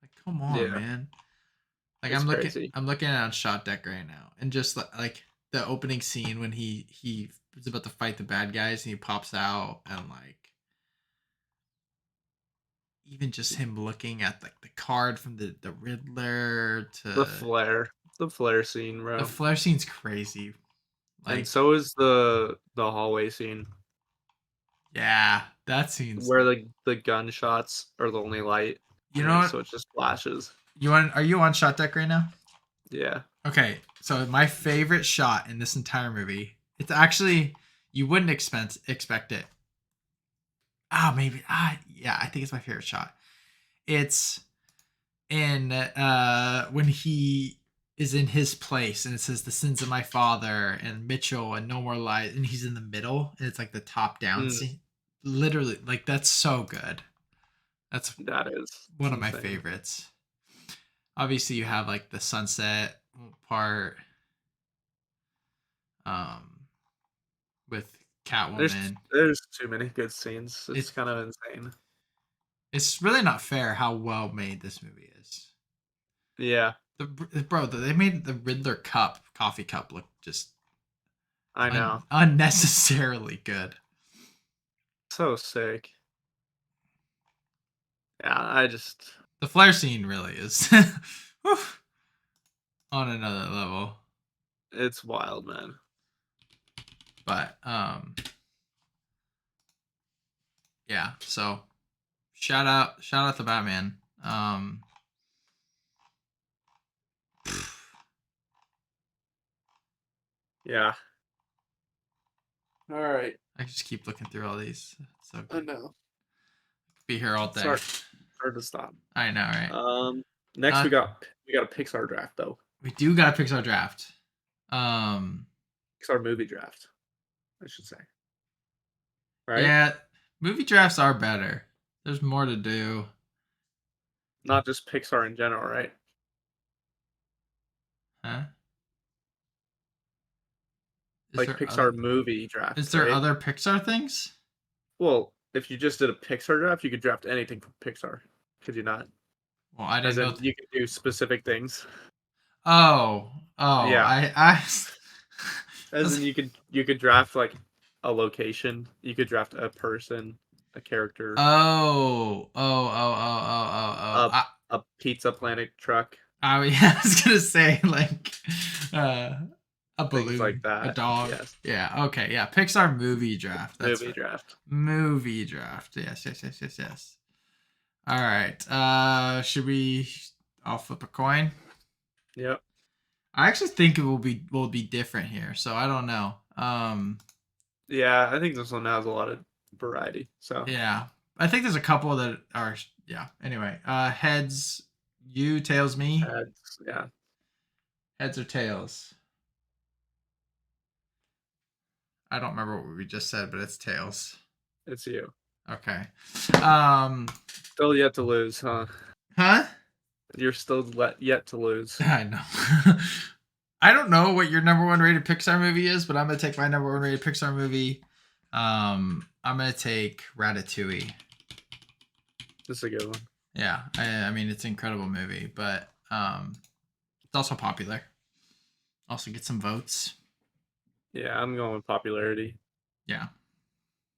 Like come on, Yeah. man. Like It's I'm looking crazy. I'm looking at it on Shot Deck right now. And just like the opening scene when he is about to fight the bad guys and he pops out and like even just him looking at like the card from the Riddler The to flare. The flare scene, the bro. flare scene's crazy. And Like so is the hallway scene. Yeah, that scene's. where the gunshots are the only light, You know and what? so it just flashes. Are you on shot deck right now? Yeah. Okay, so my favorite shot in this entire movie. It's actually you wouldn't expect it. Maybe yeah, I think it's my favorite shot. It's in when he is in his place and it says the sins of my father and Mitchell and no more lies and he's in the middle and it's like the top down Mm, scene. Literally, like that's so good. That's that is. It's one of my insane. favorites. Obviously, you have like the sunset part um, with There's Catwoman. there's too many good scenes. It's It kind of insane. it's really not fair how well made this movie is. Yeah, They made the Riddler coffee cup look just I know. unnecessarily good. So sick. Yeah, I just The flare scene really is whew, on another level. it's wild, man. But yeah. So shout out to Batman. Yeah. All right. I just keep looking through all these. It's so I good. know. Be here all It's day. hard to stop. I know, right? Um, next Uh, we got a Pixar draft though. we do got a Pixar draft. Um, Pixar movie draft, I should say. Right? yeah, movie drafts are better. There's more to do. Not just Pixar in general, right? Huh? Is Like there other Pixar movie is drafts, there right? other Pixar things? Well, if you just did a Pixar draft, you could draft anything from Pixar. Could you not? Well, I As didn't know. in, you could do specific things. Oh, oh, Yeah. I As was in, you could draft like a location. You could draft a person, a character, oh. a a Pizza Planet truck, I was gonna say like uh, a things like balloon, a that. dog. Yes. Yeah. Okay. Yeah. Pixar movie draft. That's Movie right. draft. Movie draft. Yes. All right. Should we? I'll flip a coin. Yep. I actually think it will be different here, so I don't know. Yeah, I think this one has a lot of variety. So Yeah, I think there's a couple that are yeah. Anyway, heads you, tails me. yeah, Heads or tails? I don't remember what we just said, but it's tails. it's you. Okay. Um, Still yet to lose, huh? huh? You're still yet to lose. I know. I don't know what your number one rated Pixar movie is, but I'm gonna take my number one rated Pixar movie. I'm gonna take Ratatouille. This is a good one. Yeah, I mean it's an incredible movie, but it's also popular. Also get some votes. Yeah, I'm going with popularity. Yeah,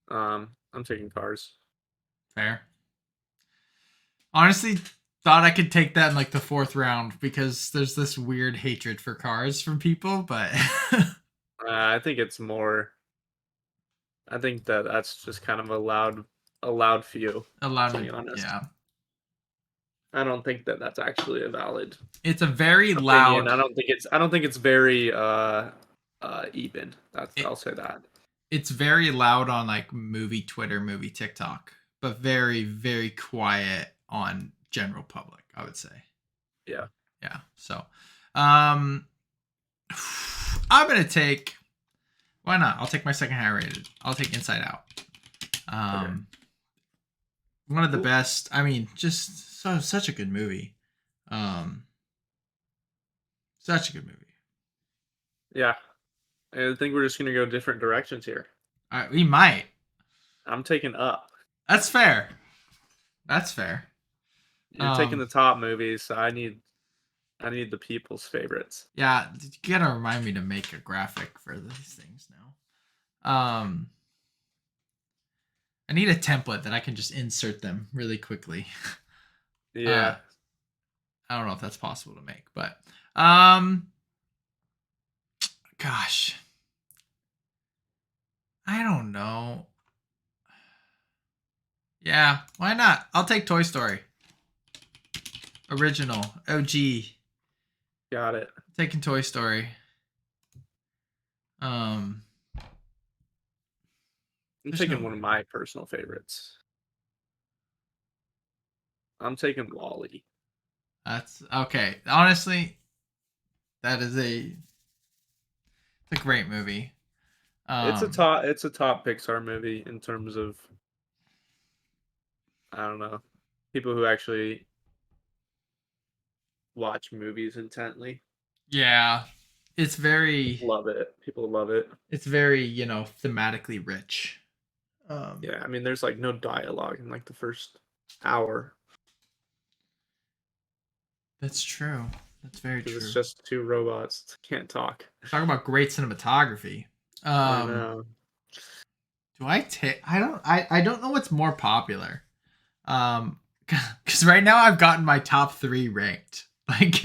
I'm taking Cars. fair. Honestly, thought I could take that in like the fourth round because there's this weird hatred for cars from people, but I think it's more. I think that that's just kind of a loud few, allowed to me. be honest. Yeah, I don't think that that's actually a valid it's a very opinion. loud. I don't think it's very even. It, I'll say that. it's very loud on like movie Twitter, movie TikTok, but very quiet on general public. I would say. Yeah. Yeah. So, um, I'm gonna take. Why not? I'll take my second high rated. I'll take Inside Out. Okay. Um, one of the Cool. best. I mean, just such a good movie. Um, such a good movie. Yeah. I think we're just gonna go different directions here. We might. I'm taking Up. That's fair. That's fair. You're taking Um, the top movies, so I need the people's favorites. yeah, you gotta remind me to make a graphic for these things now. I need a template that I can just insert them really quickly. Uh, Yeah. I don't know if that's possible to make, but um, gosh, I don't know. Yeah, why not? I'll take Toy Story. Original. OG. Got it. Taking Toy Story. Um, I'm there's taking no. one of my personal favorites. I'm taking Wall-E. That's okay. Honestly, that is it's a great movie. Um, It's a top Pixar movie in terms of, I don't know, people who actually watch movies intently. yeah, it's very, Love it. People love it. thematically rich. Yeah, I mean, there's like no dialogue in like the first hour That's true. That's very because it's true. just two robots that can't talk. Talk about great cinematography. I Um, know. do I take? I don't know what's more popular. Because right now I've gotten my top three ranked. Like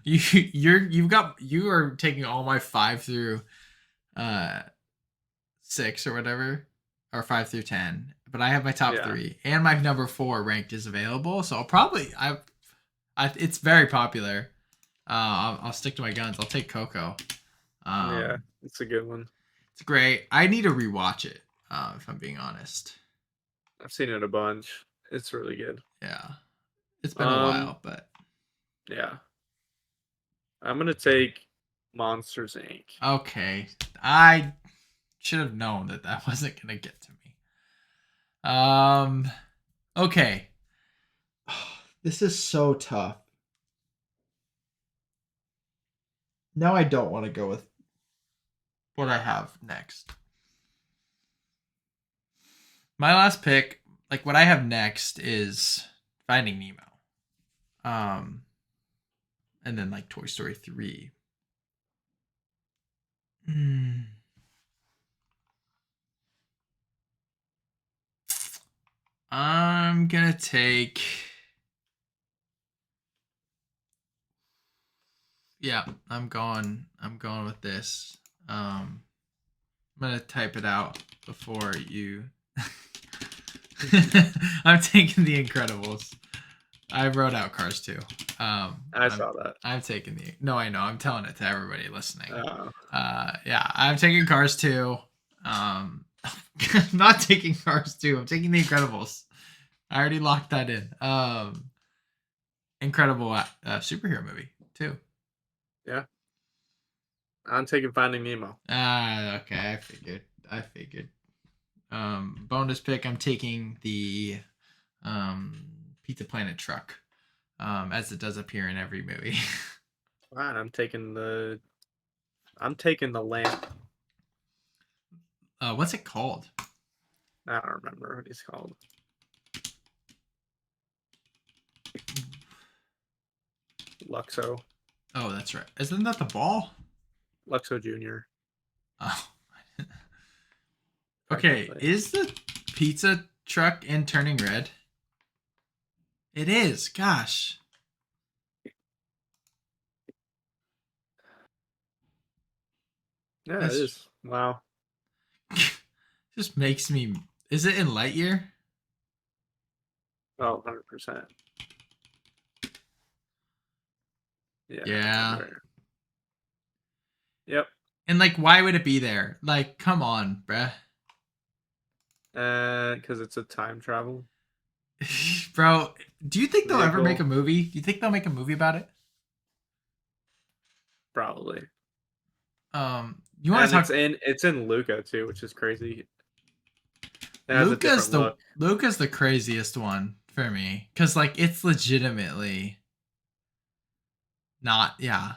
you are taking all my 5 through uh 6 or whatever, or 5 through 10. But I have my top Yeah, three and my number four ranked is available. So I'll probably it's very popular. I'll stick to my guns. I'll take Coco. yeah, Um, it's a good one. it's great. I need to rewatch it. If I'm being honest. I've seen it a bunch. It's really good. Yeah, it's been a Um, while, but yeah, I'm gonna take Monsters Inc. okay. I should have known that that wasn't gonna get to me. Um. Okay. This is so tough. Now I don't want to go with what I have next. My last pick, like what I have next, is Finding Nemo. Um, and then like Toy Story 3. Hmm. I'm gonna take. Yeah, I'm going. I'm going with this. I'm gonna type it out before you. I'm taking The Incredibles. I wrote out Cars 2. I I'm saw that. I'm taking the. No, I know. I'm telling it to everybody listening. Uh, Yeah, I'm taking Cars 2. I'm not taking Cars 2. I'm taking The Incredibles. I already locked that in. Incredible superhero movie too. yeah, I'm taking Finding Nemo. Okay. I figured. Bonus pick. I'm taking the um, Pizza Planet truck, as it does appear in every movie. Fine, I'm taking the lamp. What's it called? I don't remember what he's called. Luxo. Oh, that's right. Isn't that the ball? Luxo Jr. Oh. Okay, Technically. is the pizza truck in Turning Red? It is. Gosh. Yeah, it That's is. Wow. just makes me. Is it in Lightyear? Oh, 100%. Yeah, Yeah. there. Yep. And like, why would it be there? Like, come on, bruh. Because it's a time travel Bro, do you think they'll ever make a vehicle, movie? Do you think they'll make a movie about it? probably. You want to And talk? it's in Luca too, which is crazy. It has a different look. Luca's the craziest one for me because like it's legitimately not. Yeah.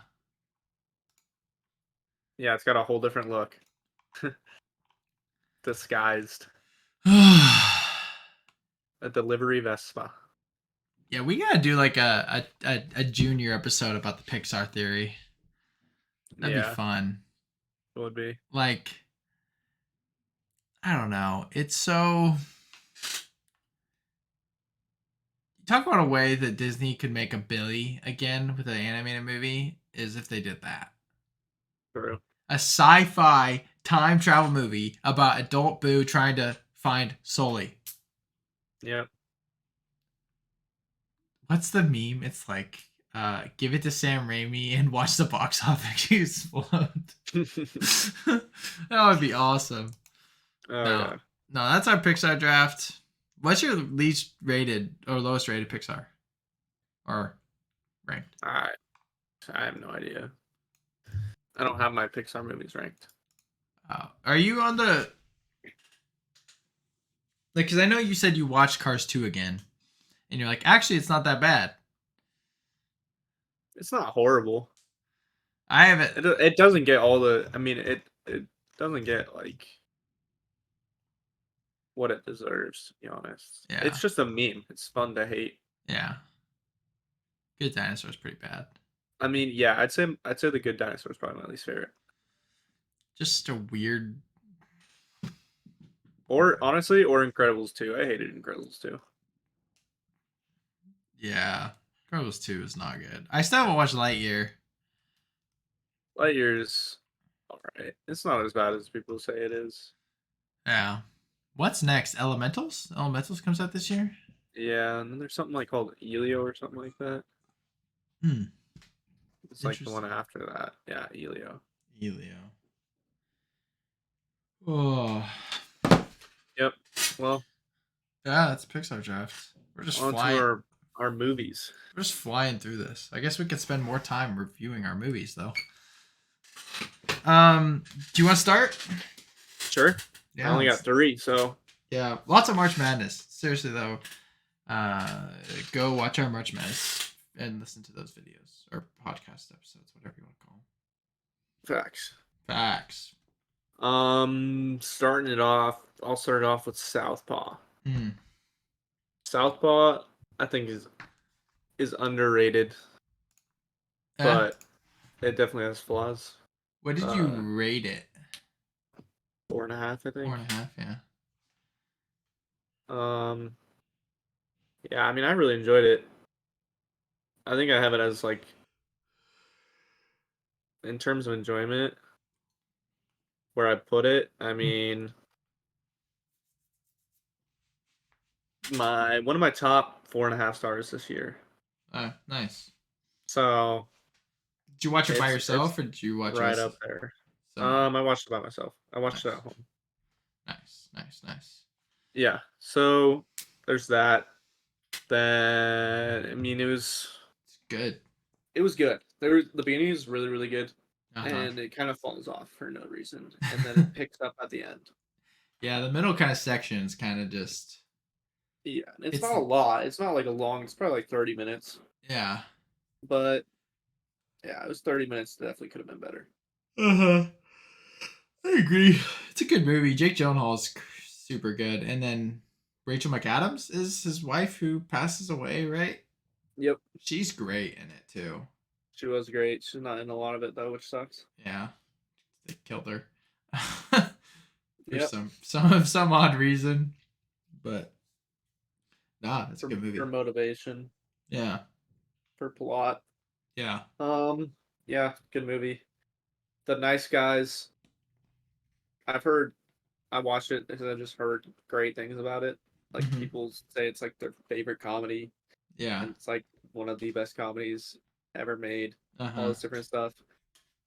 Yeah, it's got a whole different look. Disguised. A delivery Vespa. Yeah, we gotta do like a junior episode about the Pixar theory. That'd be Yeah, fun. it would be. Like, I don't know. It's so talk about a way that Disney could make a Billy again with an animated movie is if they did that. True. A sci-fi time travel movie about adult Boo trying to find Sully. Yep. What's the meme? It's like, give it to Sam Raimi and watch the box office explode. That would be awesome. Oh No, yeah. no, that's our Pixar draft. What's your least rated or lowest rated Pixar or ranked? I have no idea. I don't have my Pixar movies ranked. Are you on the like? Because I know you said you watched Cars 2 again, and you're like, actually, it's not that bad. It's not horrible. I haven't. It doesn't get all the. I mean, it doesn't get like what it deserves. To be honest, Yeah, it's just a meme. It's fun to hate. yeah. Good Dinosaur is pretty bad. I mean, yeah, I'd say the Good Dinosaur is probably my least favorite. Just a weird. Or honestly, or Incredibles 2. I hated Incredibles 2. Yeah, Cars 2 is not good. I still haven't watched Lightyear. Lightyear's alright. It's not as bad as people say it is. Yeah. What's next? Elementals? Elementals comes out this year. Yeah, and then there's something like called Elio or something like that. Hmm. It's like the one Interesting. after that. Yeah, Elio. Elio. Oh. Yep. Well, Yeah, that's Pixar draft. We're just on to flying. our movies. We're just flying through this. I guess we could spend more time reviewing our movies, though. Do you want to start? Sure. I Yeah. only got 3, so Yeah. Lots of March Madness. Seriously though, go watch our March Madness and listen to those videos or podcast episodes, whatever you want to call them. facts. Facts. Starting it off, I'll start it off with Southpaw. Hmm. Southpaw, I think is underrated, Eh? but it definitely has flaws. What did you Uh, rate it? 4.5, I Four think. and a half. Yeah. Um, yeah, I mean, I really enjoyed it. I think I have it as like in terms of enjoyment, where I put it. I Hmm. mean, my one of my top 4.5 stars this year. Nice. So Did you watch it by it's yourself or did you watch it right with up there. someone? I watched it by myself. I watched it at Nice. home. Nice. Nice. Nice. Yeah. So there's that. Then I mean, It's good. it was good. The beginning is really really good, Uh and it kind of falls off for no reason, and then huh. it picks up at the end. Yeah, the middle kind of section is kind of just. Yeah, and it's It's not a lot. It's not like a long. It's probably like 30 minutes, yeah. but yeah, it was 30 minutes. Definitely could have been better. Uh huh. I agree. It's a good movie. Jake Gyllenhaal's super good, and then Rachel McAdams is his wife who passes away. Right? Yep, She's great in it too. she was great. She's not in a lot of it though, which sucks. Yeah, they killed her for Yep, some odd reason, but nah, it's a good for movie. motivation, Yeah, for plot. yeah. Um, yeah, good movie. The Nice Guys. I've heard. I watched it because I just heard great things about it. Like Hmm. people say it's like their favorite comedy, Yeah. and it's like one of the best comedies ever made. Uh All huh. this different stuff,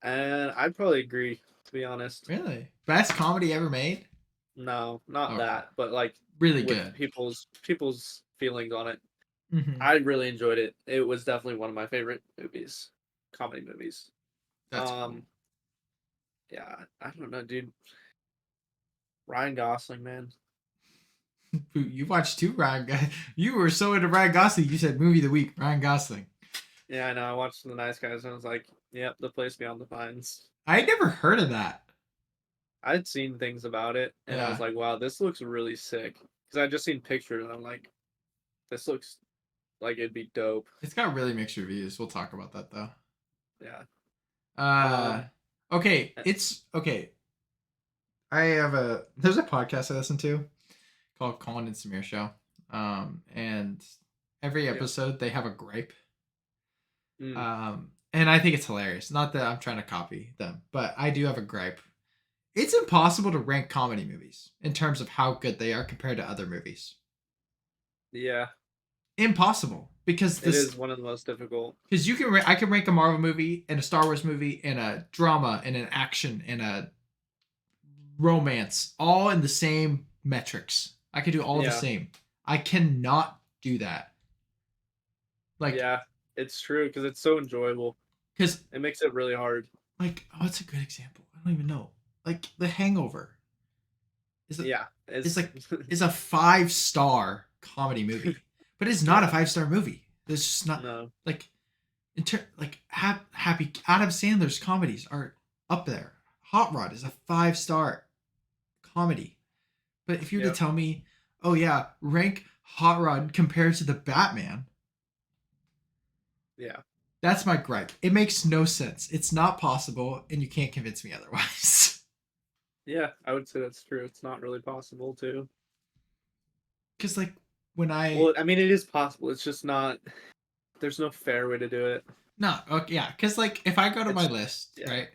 and I'd probably agree. To be honest, Really, best comedy ever made. no, not Okay, that, but like really with good. people's feelings on it. Hmm. I really enjoyed it. It was definitely one of my favorite movies, comedy movies. That's cool. Um, yeah, I don't know, dude. Ryan Gosling, man. You watched two Ryan. You were so into Ryan Gosling. You said movie of the week, Ryan Gosling. Yeah, I know. I watched The Nice Guys and I was like, yep, The Place Beyond the Pines. I never heard of that. I'd seen things about it and I was Yeah, like, wow, this looks really sick. Because I'd just seen pictures and I'm like, this looks like it'd be dope. it's got really mixed reviews. We'll talk about that though. Yeah. Uh, Um, okay, eh, it's okay. There's a podcast I listen to called Colin and Samir Show. And every yeah. episode they have a gripe. Mm, And I think it's hilarious. Not that I'm trying to copy them, but I do have a gripe. It's impossible to rank comedy movies in terms of how good they are compared to other movies. Yeah, Impossible because it this is one of the most difficult. because I can rank a Marvel movie and a Star Wars movie and a drama and an action and a romance all in the same metrics. I could do all the Yeah, same. I cannot do that. Like, yeah, it's true because it's so enjoyable. because It makes it really hard. like, oh, that's a good example. I don't even know. Like, The Hangover is a, Yeah, is it's like is a 5-star comedy movie, but it's not a yeah, 5-star movie. It's just not no, like like Happy Adam Sandler's comedies are up there. Hot Rod is a 5-star comedy. But if you were to yep, tell me, oh yeah, rank Hot Rod compared to the Batman, yeah, that's my gripe. It makes no sense. It's not possible, and you can't convince me otherwise. yeah. I would say that's true. It's not really possible to. Because like when I Well, I mean, it is possible. It's just not. There's no fair way to do it. no okay yeah because like if I go to my It's list yeah, right,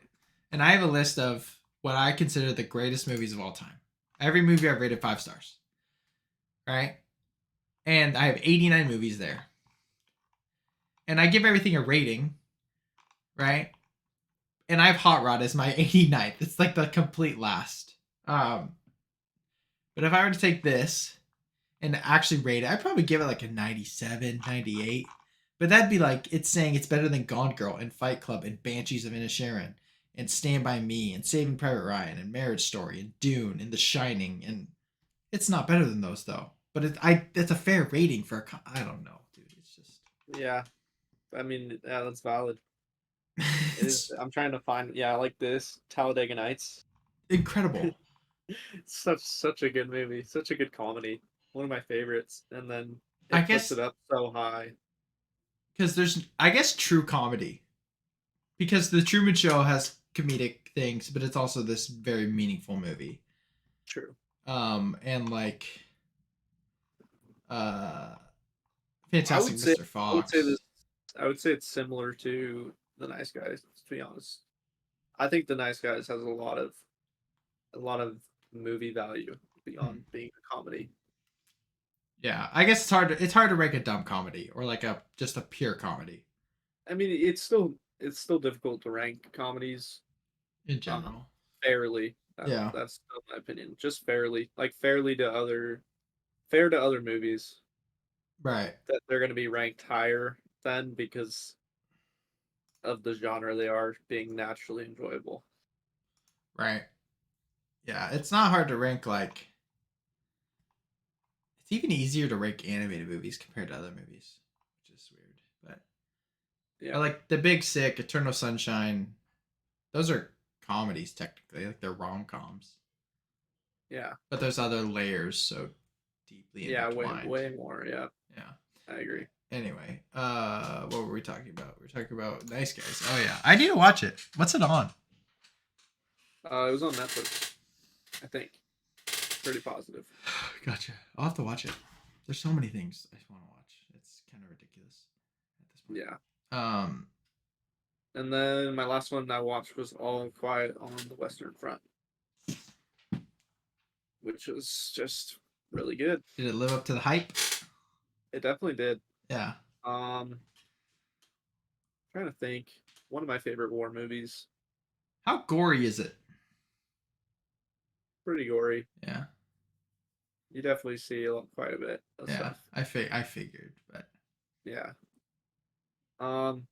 and I have a list of what I consider the greatest movies of all time. Every movie I've rated 5 stars, right? And I have 89 movies there, and I give everything a rating, right? And I have Hot Rod as my 89th. It's like the complete last. Um, but if I were to take this and actually rate it, I'd probably give it like a 97, 98. But that'd be like it's saying it's better than Gone Girl and Fight Club and Banshees of Inisherin and Stand By Me and Saving Private Ryan and Marriage Story and Dune and The Shining, and it's not better than those though. But it's a fair rating for I don't know, dude. It's just yeah. I mean, yeah, that's valid. It is. it's I'm trying to find. Yeah, I like this Talladega Nights. incredible. Such a good movie. Such a good comedy. One of my favorites. And then I it puts guess it up so high. because there's I guess true comedy because the Truman Show has comedic things, but it's also this very meaningful movie. True. And like uh I Fantastic would say. Mr. I would say this. Fox. I would say it's similar to The Nice Guys. To be honest, I think The Nice Guys has a lot of movie value Hmm. beyond being a comedy. Yeah, I guess it's hard to rank a dumb comedy or like a just a pure comedy I mean, it's still difficult to rank comedies in um general. fairly. Yeah. That's still my opinion. Just fairly, like fairly to other fair to other movies Right. that they're going to be ranked higher than because of the genre they are being naturally enjoyable. Right. Yeah, it's not hard to rank like it's even easier to rank animated movies compared to other movies, which is weird. But Yeah, like The Big Sick, Eternal Sunshine, those are comedies technically, like they're rom-coms. yeah, But there's other layers so deeply yeah. intertwined. Way more. Yeah, Yeah. I agree. Anyway, what were we talking about? We are talking about Nice Guys. Oh yeah, I need to watch it. What's it on? It was on Netflix, I think. Pretty positive. Gotcha. I'll have to watch it. There's so many things I want to watch. It's kind of ridiculous at this point. Yeah. Um, And then my last one I watched was All Quiet on the Western Front, which was just really good. did it live up to the hype? It definitely did. Yeah. Trying to think. One of my favorite war movies. How gory is it? Pretty gory. Yeah. You definitely see quite a bit of Yeah. stuff. I figured, but Yeah. Um,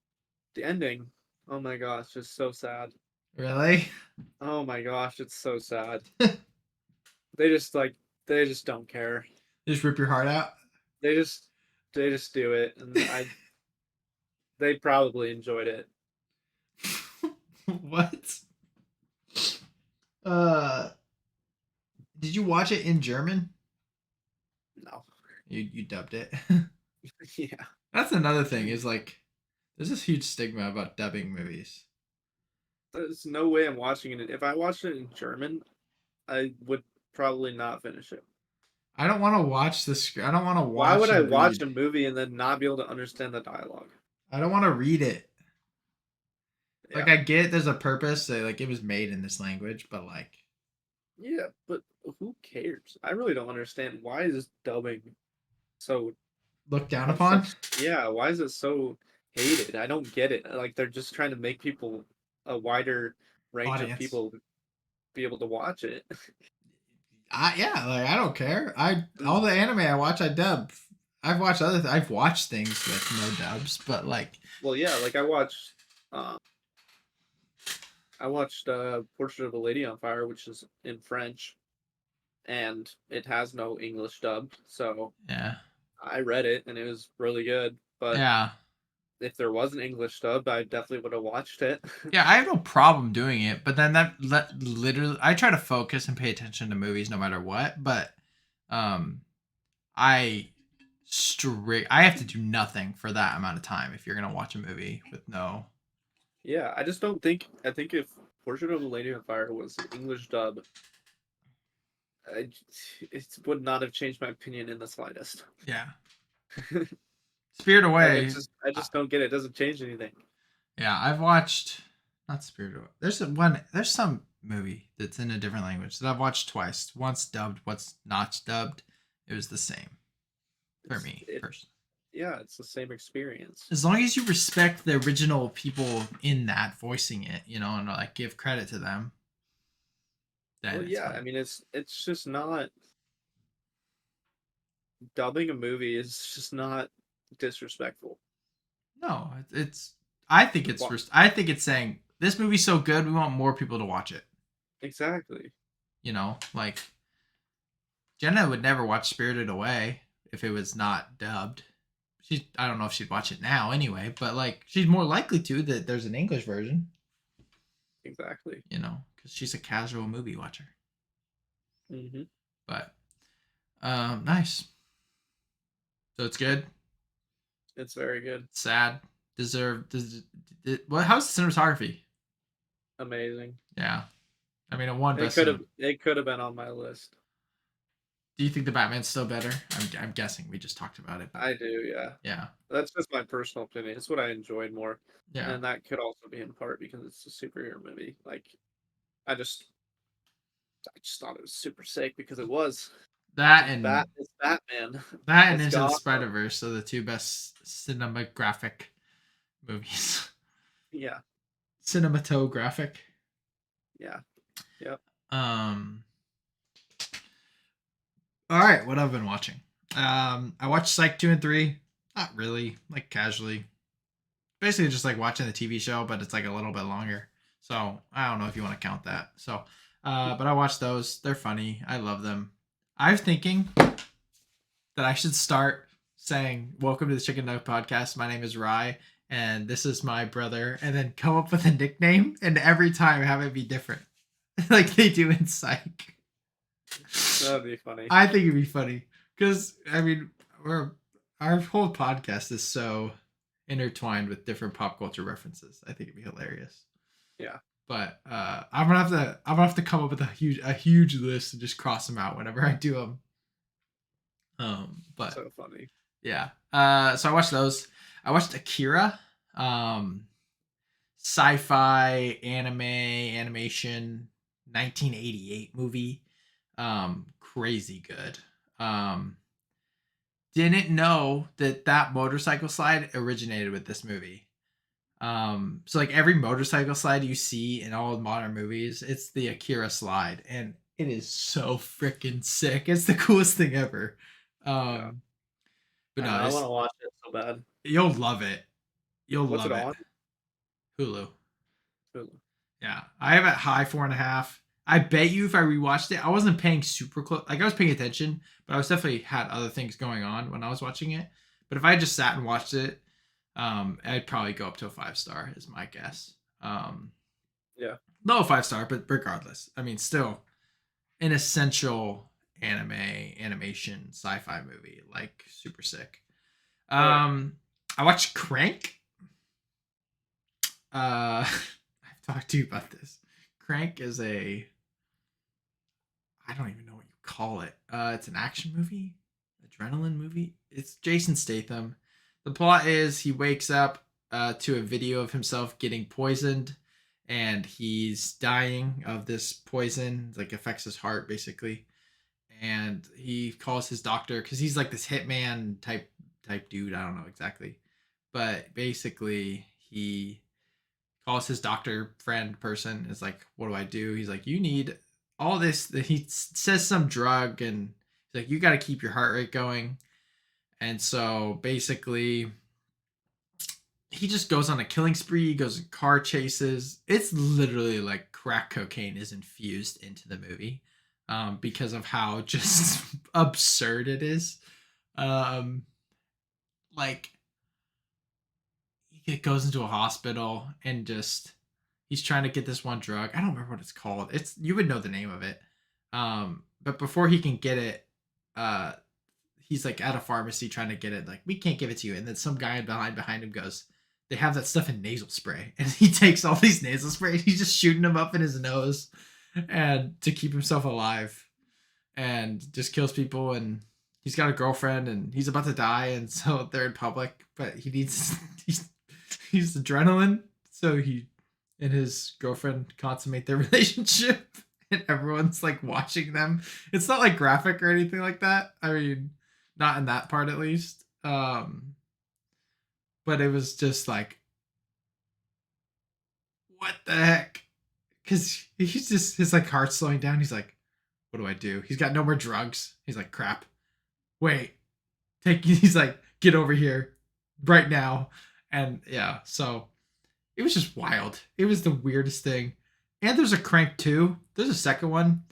the ending. Oh my gosh, just so sad. really, Oh my gosh, it's so sad. They just like they just don't care. just rip your heart out. They just they just do it, and they probably enjoyed it. What? Uh, did you watch it in German? No. You dubbed it. Yeah. That's another thing. Is like there's this huge stigma about dubbing movies. There's no way I'm watching it. If I watched it in German, I would probably not finish it. I don't want to watch this. I don't want to Why would watch I and watch read. a movie and then not be able to understand the dialogue? I don't want to read it. Like Yeah. I get there's a purpose. Like it was made in this language, but like Yeah, but who cares? I really don't understand why is dubbing so Looked down it's upon? such yeah, why is it so hated? I don't get it. Like they're just trying to make people a wider range of Audience. people be able to watch it. Yeah, like I don't care. I Mm, all the anime I watch, I dub. I've watched things with no dubs, but like, well, yeah, like uh I watched Portrait of a Lady on Fire, which is in French, and it has no English dub, so yeah, I read it and it was really good. But yeah, if there was an English dub, I definitely would have watched it. yeah. I have no problem doing it, but then literally, I try to focus and pay attention to movies no matter what. But um, I I have to do nothing for that amount of time if you're gonna watch a movie with no. Yeah, I just don't think. I think if Portrait of a Lady on Fire was an English dub, I, it would not have changed my opinion in the slightest. Yeah, Spirit Like Away. I uh, just don't get it. It doesn't change anything. Yeah, I've watched not Spirit Away. There's some movie that's in a different language that I've watched twice. Once dubbed, once not dubbed. It was the same for It's me it. personally. Yeah, it's the same experience. As long as you respect the original people in that voicing it, and like give credit to them, then Well, it's yeah. I fine. mean, it's just not dubbing a movie is just not disrespectful. No, it's. I think it's What? first. I think it's saying this movie's so good, we want more people to watch it. Exactly. Like Jenna would never watch Spirited Away if it was not dubbed. I don't know if she'd watch it now anyway, but like she's more likely to that there's an English version, Exactly. because she's a casual movie watcher. Hmm. But nice. So it's good. It's very good. Sad. Deserve. Well, how's the cinematography? Amazing. Yeah, I mean, it won best cinema. It could have been on my list. Do you think the Batman's still better? I'm guessing we just talked about it, but I do, yeah. yeah, That's just my personal opinion. It's what I enjoyed more. yeah. And that could also be in part because it's a superhero movie. Like I just I just thought it was super sick because it was. That and It's Batman. that and It's Into the Gotham. Spider Verse are the two best cinematographic movies. Yeah. Cinematographic. Yeah. Yep. Um. All right, what I've been watching. I watched Psych 2 and 3. Not really, like casually. Basically, just like watching the TV show, but it's like a little bit longer. So I don't know if you want to count that. So, but I watched those. They're funny. I love them. I'm thinking that I should start saying, "Welcome to the Chicken Nugget Podcast. My name is Rye, and this is my brother," and then come up with a nickname, and every time have it be different, like they do in Psych. That'd be funny. I think it'd be funny because I mean, our whole podcast is so intertwined with different pop culture references. I think it'd be hilarious. Yeah. But I'm gonna have to come up with a huge list and just cross them out whenever I do them. But So funny. yeah. So I watched those. I watched Akira. Um, sci-fi animation 1988 movie. Crazy good. Um, didn't know that motorcycle slide originated with this movie. So like every motorcycle slide you see in all modern movies, it's the Akira slide, and it is so freaking sick. It's the coolest thing ever. Yeah. Um, but I no, know. I want to watch it so bad. you'll love it. You'll What's it love it. on? Hulu. Hulu. Yeah, I have it high 4.5. I bet you if I rewatched it, I wasn't paying super close. Like I was paying attention, but I was definitely had other things going on when I was watching it. But if I just sat and watched it, I'd probably go up to a 5 star. Is my guess. Yeah. No 5 star, but regardless, I mean, still an essential animation sci-fi movie, like super sick. Oh yeah. I watched Crank. I've talked to you about this. Crank is I don't even know what you call it. It's an action movie, adrenaline movie. It's Jason Statham. The plot is he wakes up to a video of himself getting poisoned, and he's dying of this poison. Like affects his heart basically, and he calls his doctor because he's like this hitman type dude. I don't know exactly, but basically he calls his doctor friend person. Is like, what do I do? He's like, you need all this. He says some drug, and he's like, you got to keep your heart rate going. And so basically, he just goes on a killing spree. He goes in car chases. It's literally like crack cocaine is infused into the movie, because of how just absurd it is. Um, like he goes into a hospital and just he's trying to get this one drug. I don't remember what it's called. It's you would know the name of it. But before he can get it, uh, he's like at a pharmacy trying to get it. Like we can't give it to you. And then some guy behind him goes, "They have that stuff in nasal spray." And he takes all these nasal spray. He's just shooting them up in his nose, and to keep himself alive, and just kills people. And he's got a girlfriend, and he's about to die, and so they're in public. But he needs he's adrenaline, so he and his girlfriend consummate their relationship, and everyone's like watching them. It's not like graphic or anything like that. I mean, not in that part at least. But it was just like, what the heck? Because he's just his like heart's slowing down. He's like, what do I do? He's got no more drugs. He's like, crap. Wait, take. He's like, get over here right now. And yeah, so it was just wild. It was the weirdest thing. And there's a Crank 2. There's a second one.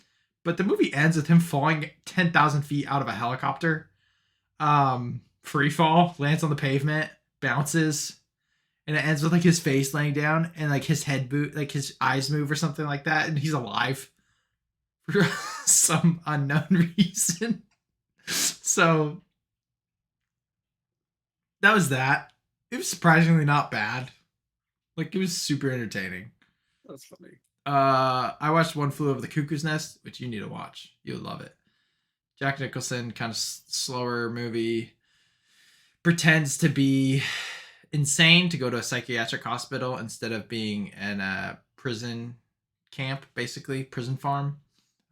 But the movie ends with him falling 10,000 feet out of a helicopter. Free fall, lands on the pavement, bounces, and it ends with like his face laying down and like his head boot, like his eyes move or something like that, and he's alive for some unknown reason. So that was that. It was surprisingly not bad. Like it was super entertaining. That's funny. I watched One Flew Over the Cuckoo's Nest, which you need to watch. You'll love it. Jack Nicholson, kind of slower movie, pretends to be insane to go to a psychiatric hospital instead of being in a prison camp, basically prison farm.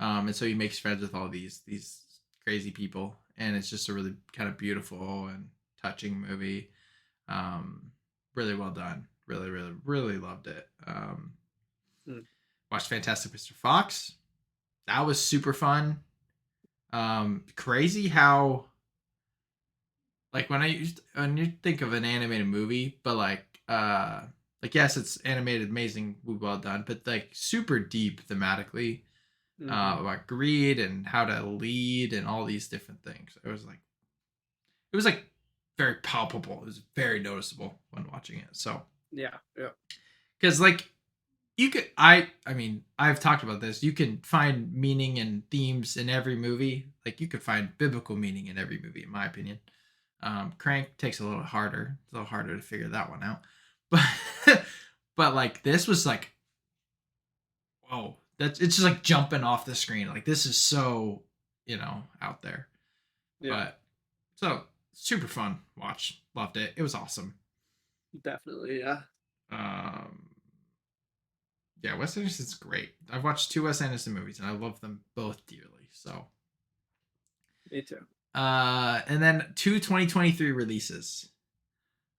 And so he makes friends with all these crazy people, and it's just a really kind of beautiful and touching movie. Really well done. Really, really, really loved it. Watched Fantastic Mr. Fox. That was super fun. Crazy how like when you think of an animated movie, but like yes, it's animated, amazing, well done, but like super deep thematically, about greed and how to lead and all these different things. It was like very palpable. It was very noticeable when watching it. So yeah, because like you could I mean I've talked about this, you can find meaning and themes in every movie. Like you could find biblical meaning in every movie, in my opinion. Crank takes a little harder. It's a little harder to figure that one out. But but like this was like, whoa, that's it's just like jumping off the screen. Like this is so, out there. yeah, But so super fun watch. Loved it. It was awesome. definitely, yeah. Um yeah, Wes Anderson's great. I've watched 2 Wes Anderson movies and I love them both dearly. So Me too. and then 2023 releases.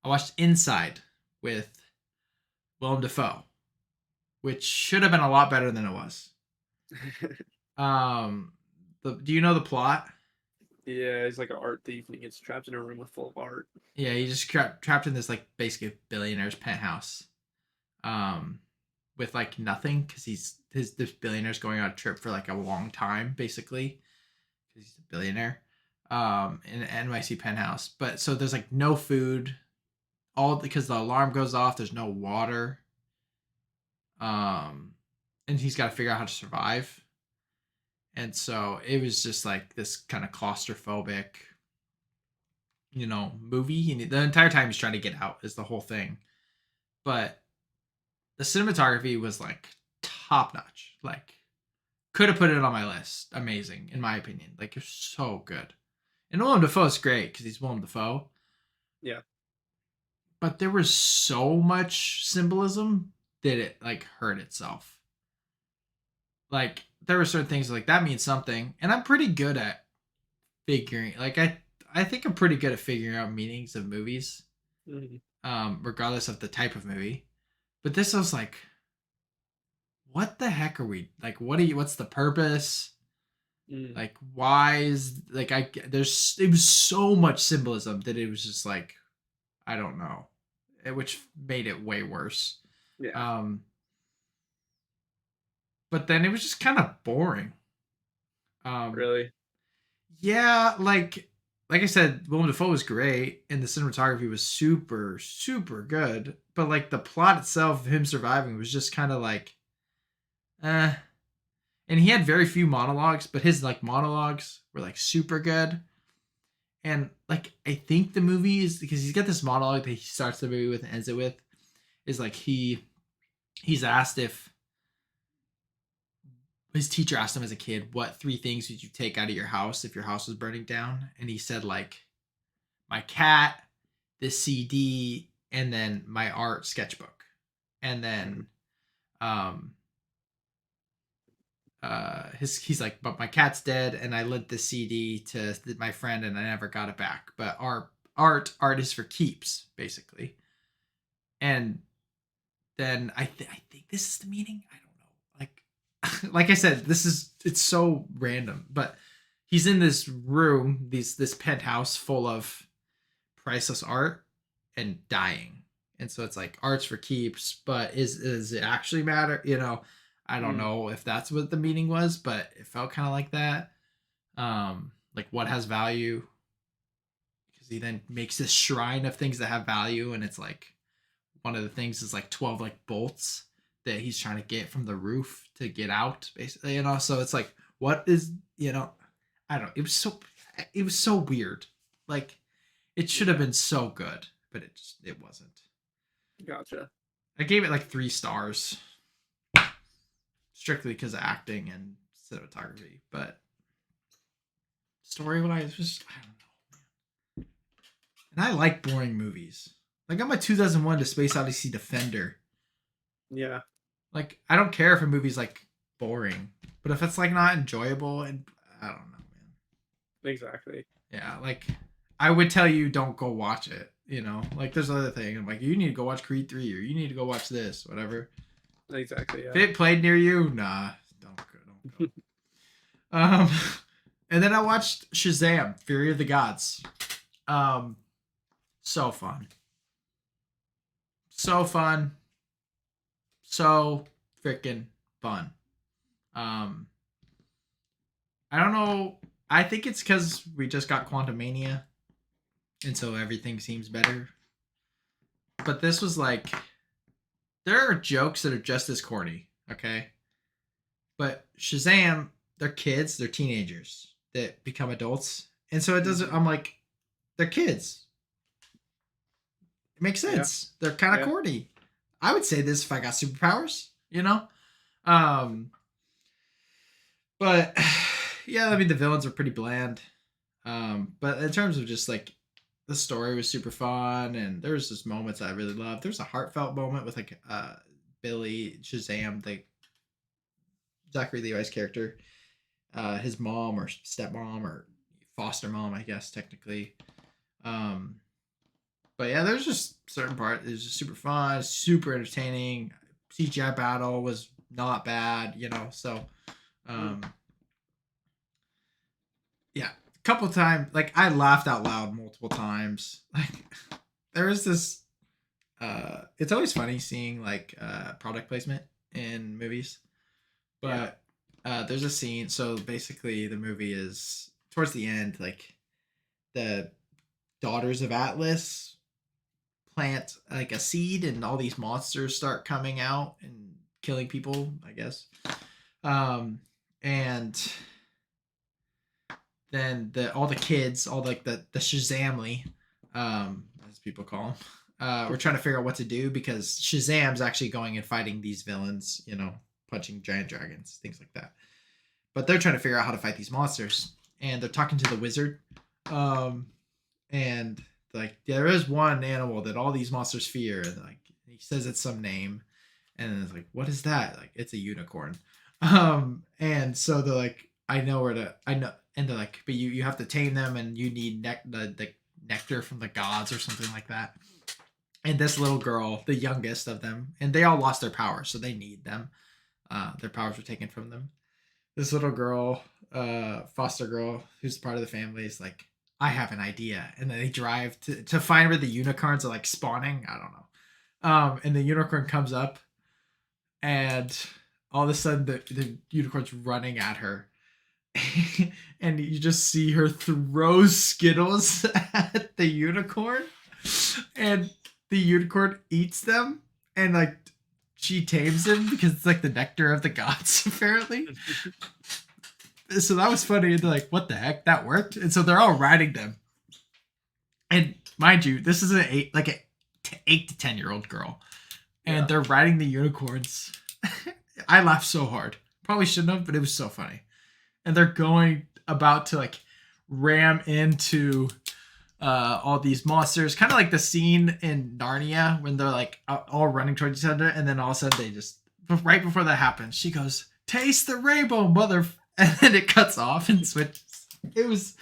I watched Inside with Willem Dafoe, which should have been a lot better than it was. Do you know the plot? Yeah, he's like an art thief and he gets trapped in a room with full of art. Yeah, he just trapped in this like basically billionaire's penthouse, with like nothing because this billionaire's going on a trip for like a long time basically because he's a billionaire, in an NYC penthouse. But so there's like no food, all because the alarm goes off. There's no water, and he's got to figure out how to survive. And so it was just like this kind of claustrophobic, movie. And the entire time he's trying to get out is the whole thing. But the cinematography was like top notch. Like, could have put it on my list. Amazing, in my opinion. Like, it's so good. And Willem Dafoe's great because he's Willem Dafoe. Yeah. But there was so much symbolism that it like hurt itself. Like there were certain things like that means something, and I'm pretty good at figuring. Like I think I'm pretty good at figuring out meanings of movies, Mhm. regardless of the type of movie. But this was like, what the heck are we like? What's the purpose? Mm. Like, why is like I there's it was so much symbolism that it was just like I don't know, which made it way worse. Yeah. Um, but then it was just kind of boring. Um, Really. yeah, like I said, Willem Dafoe was great, and the cinematography was super good. But like the plot itself of him surviving was just kind of like, eh. And he had very few monologues, but his like monologues were like super good. And like I think the movie is because he's got this monologue that he starts the movie with and ends it with is like he's asked if his teacher asked him as a kid, what three things would you take out of your house if your house was burning down? And he said like my cat, this CD, and then my art sketchbook. And Mm. then um he's like, but my cat's dead and I lent the CD to my friend and I never got it back. But our art is for keeps, basically. And then I think this is the meaning. I don't know. Like I said, it's so random. But he's in this room, this penthouse full of priceless art and dying. And so it's like art's for keeps, but is it actually matter? I don't Mm. know if that's what the meaning was, but it felt kind of like that. Like what has value? Because he then makes this shrine of things that have value, and it's like one of the things is like 12 like bolts that he's trying to get from the roof to get out, basically. So it's like, what is I don't know. It was so weird. Like it should have Yeah. been so good, but it wasn't. Gotcha. I gave it like 3 stars, strictly because of acting and cinematography, but story wise, just I don't know. And I like boring movies. Like I'm a 2001 to Space Odyssey defender. Yeah. Like I don't care if a movie's like boring, but if it's like not enjoyable, and I don't know, man. Exactly. Yeah, like I would tell you don't go watch it. Like there's other thing. I'm like, you need to go watch Creed 3 or you need to go watch this, whatever. Exactly. If Yeah. it played near you, nah, don't go. Um, and then I watched Shazam: Fury of the Gods. Um, so fun, so fun, so freaking fun. Um, I don't know. I think it's because we just got Quantum Mania, and so everything seems better. But this was like, there are jokes that are just as corny, okay? But Shazam, they're kids, they're teenagers that become adults. And so it doesn't, Hmm. I'm like, they're kids. It makes Yeah. sense. They're kind of Yeah. corny. I would say this if I got superpowers. Um, but yeah, I mean, the villains are pretty bland. But in terms of just like the story was super fun, and there was just moments I really loved. There's a heartfelt moment with like Billy Shazam, the Zachary Levi's character, his mom or stepmom or foster mom, I guess technically. Um, but yeah, there's just certain part. It was just super fun, super entertaining. CGI battle was not bad. So Mm. um, yeah, a couple times like I laughed out loud multiple times. Like there was this. It's always funny seeing like product placement in movies, Yeah. but there's a scene. So basically, the movie is towards the end, like the daughters of Atlas plant like a seed, and all these monsters start coming out and killing people, I guess. And then all the kids, all like the Shazamly, as people call them, we're trying to figure out what to do because Shazam's actually going and fighting these villains, punching giant dragons, things like that. But they're trying to figure out how to fight these monsters, and they're talking to the wizard, um, and like there is one animal that all these monsters fear, and like he says it's some name, and it's like what is that? Like it's a unicorn. And so they're like, I know where to, I know, and they're like, but you have to tame them, and you need the nectar from the gods or something like that. And this little girl, the youngest of them, and they all lost their powers, so they need them. Their powers were taken from them. This little girl, foster girl, who's part of the family, is like, I have an idea, and then they drive to find where the unicorns are like spawning. I don't know. And the unicorn comes up, and all of a sudden the unicorn's running at her. And you just see her throw Skittles at the unicorn, and the unicorn eats them, and like she tames him because it's like the nectar of the gods, apparently. So that was funny. And they're like, what the heck? That worked? And so they're all riding them. And mind you, this is an 8 to 10-year-old girl. And they're riding the unicorns. I laughed so hard. Probably shouldn't have, but it was so funny. And they're going about to like ram into all these monsters, kind of like the scene in Narnia when they're like all running towards each other, and then all of a sudden they just, right before that happens, she goes, "Taste the rainbow, mother," and then it cuts off and switches. It was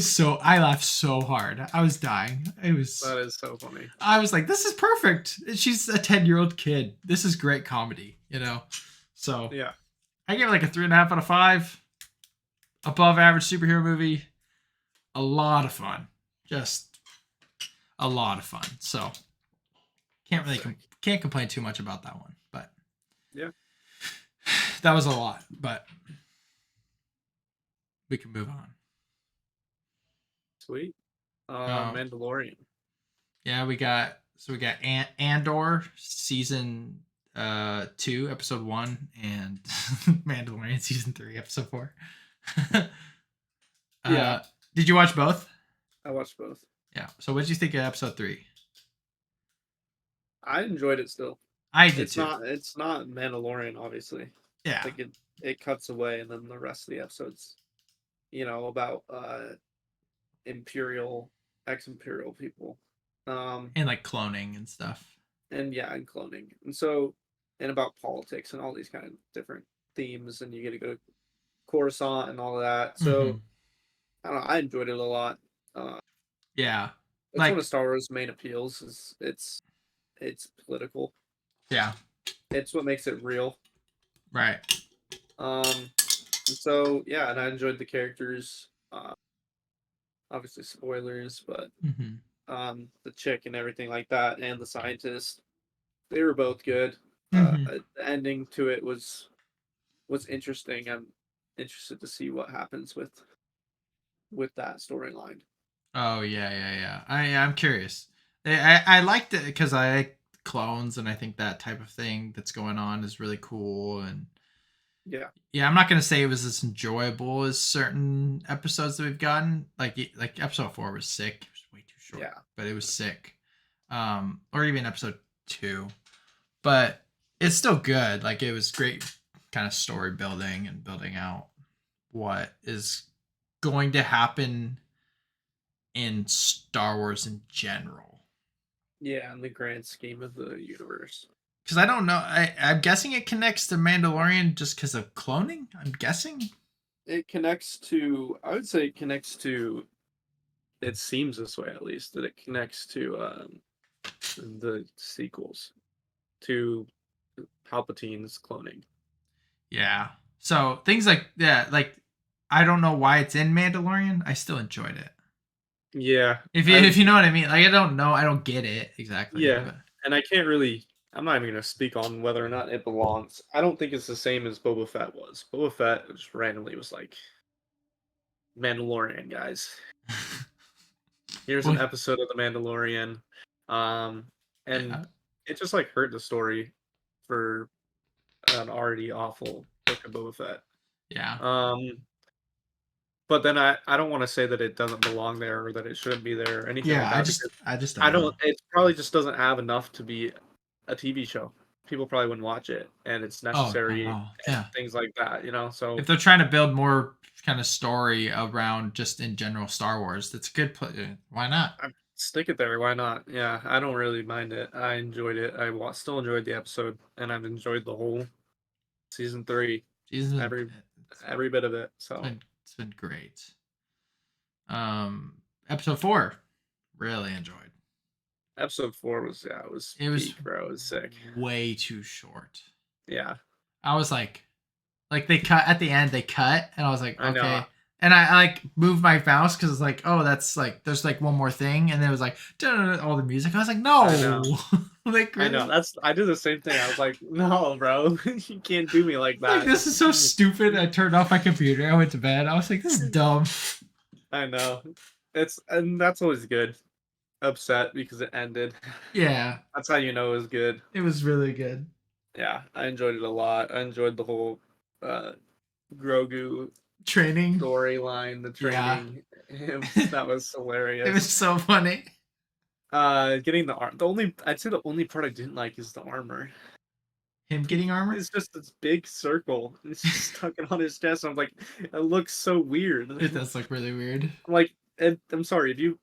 so, I laughed so hard. I was dying. That is so funny. I was like, this is perfect. She's a 10-year-old kid. This is great comedy, you know? So Yeah. I gave it like a 3.5 out of 5. Above average superhero movie. A lot of fun. Just a lot of fun. So can't complain too much about that one. But yeah, that was a lot. But we can move on. Sweet. Mandalorian. Yeah, we got Andor season 2 episode 1 and Mandalorian season 3 episode 4. Yeah. Did you watch both? I watched both. Yeah. So what did you think of episode 3? I enjoyed it still. I did too. It's not Mandalorian, obviously. Yeah. Like it cuts away, and then the rest of the episodes, about ex-imperial people. And like cloning and stuff. And cloning. And about politics and all these kind of different themes, and you get to go to Coruscant and all of that. So I don't know, I enjoyed it a lot. Yeah. That's one of Star Wars' main appeals is it's political. Yeah. It's what makes it real. Right. So yeah, and I enjoyed the characters. Obviously spoilers, but the chick and everything like that, and the scientist, they were both good. The ending to it was interesting. I'm interested to see what happens with that storyline. Oh yeah. I'm curious. I liked it because I like clones, and I think that type of thing that's going on is really cool. And yeah, I'm not gonna say it was as enjoyable as certain episodes that we've gotten. Like episode 4 was sick. It was way too short. Yeah, but it was sick. Or even episode 2, but it's still good. Like it was great, kind of story building and building out what is going to happen in Star Wars in general. Yeah, in the grand scheme of the universe. Because I don't know. I'm guessing it connects to Mandalorian just because of cloning. I'm guessing. It connects to, I would say it connects to, it seems this way at least, that it connects to the sequels, to Palpatine's cloning. Yeah. So things like, I don't know why it's in Mandalorian. I still enjoyed it. Yeah. If you know what I mean. Like, I don't know. I don't get it exactly. Yeah. But. And I can't really, I'm not even going to speak on whether or not it belongs. I don't think it's the same as Boba Fett was. Boba Fett just randomly was like, Mandalorian, guys. Here's an episode of The Mandalorian. And it just like hurt the story for an already awful book of Boba Fett. Yeah. But then I don't want to say that it doesn't belong there or that it shouldn't be there or anything like that. I just don't know. It probably just doesn't have enough to be a TV show. People probably wouldn't watch it, and it's necessary. And things like that, So if they're trying to build more kind of story around just in general Star Wars, that's a good why not? Stick it there. Why not? Yeah, I don't really mind it. I enjoyed it. I still enjoyed the episode, and I've enjoyed the whole Season 3, Season every it's every bit of it. So it's been great. Episode 4, really enjoyed. episode 4 was it was It was peak, bro. It was sick. way too short. Yeah, I was like they cut at the end. They cut, and I was like, I know. okay. And I like moved my mouse because it's like, oh, that's like there's like one more thing, and then it was like all the music. I was like, I know. no, like I know. really, I did the same thing. I was like, no, bro, you can't do me like like that. this is so stupid. I turned off my computer. I went to bed. I was like, this is dumb. I know. And that's always good. Upset because it ended. Yeah, That's how you know it was good. it was really good. Yeah, I enjoyed it a lot. I enjoyed the whole uh Grogu Training. storyline, the Yeah, training. it That was was hilarious. so funny. Getting the arm. I'd say the only part I didn't like is the armor. Him getting armor. It's just this big circle. And it's just stuck it on his chest. I'm like, it looks so weird. It does look really weird. I'm like, and I'm sorry if you.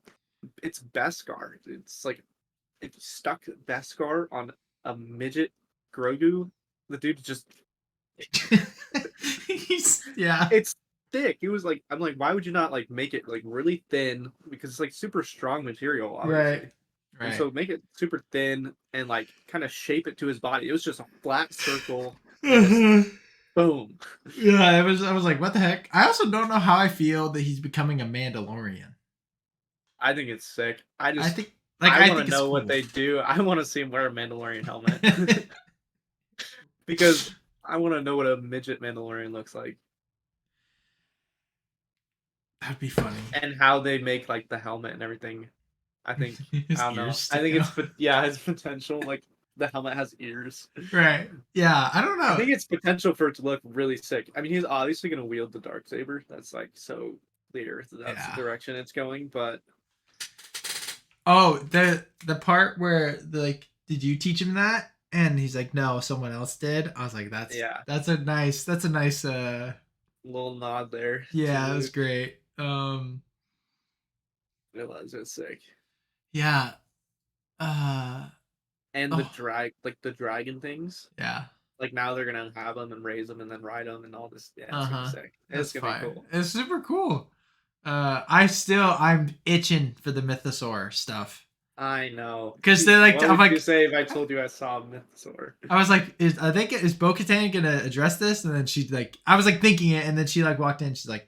It's Beskar. It's like if you stuck Beskar on a midget Grogu, the dude just. Yeah. It's thick. It was like I'm like, why would you not like make it like really thin because it's like super strong material, Right. obviously. And Right. so make it super thin and like kind of shape it to his body. It was just a flat circle and just Yeah, boom. I was like, what the heck? I also don't know how I feel that he's becoming a Mandalorian. I think it's sick. I think I I want think to it's know what cool. they do. I want to see him wear a Mandalorian helmet because I want to know what a midget Mandalorian looks like That'd be funny. and how they make like the helmet and everything. I think I His don't ears know. I stick think out. it's yeah, it's potential. Like the helmet has ears. Right. Yeah. I don't I know. think it's potential for it to look really sick. I mean, he's obviously going to wield the dark saber. That's like so clear that that's the Yeah. direction it's going. But Oh, the part where like, did you teach him that? And he's like, no, someone else did. I was like, yeah, that's a nice little nod there to yeah, it was Luke. great. It was sick. Yeah. Uh And oh like the dragon things. yeah. Like now they're gonna have them and raise them and then ride them and all this. Yeah, it's gonna be Uh-huh. sick. It's That's gonna be fire. cool. It's super cool. I'm itching for the Mythosaur stuff. I know. Because they're like What I'm would you like say if I told you I saw a Mythosaur? I was like, is Bo-Katan gonna address this? And then she like I was like thinking it, and then she like walked in, she's like,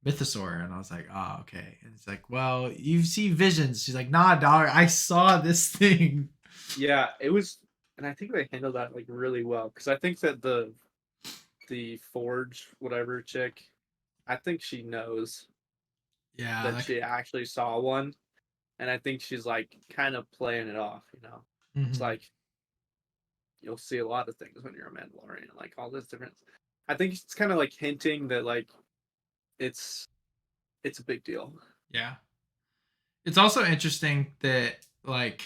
Mythosaur, and I was like, oh, okay. And it's like, well, you see visions. She's like, nah, dog, I saw this thing. Yeah, it was, and I think they handled that like really well because I think that the Forge whatever chick, I think she knows Yeah, that like, she actually saw one, and I think she's like kind of playing it off. It's mm-hmm. like you'll see a lot of things when you're a Mandalorian, like all this different. I think it's kind of like hinting that like it's it's a big deal. Yeah. It's also interesting that like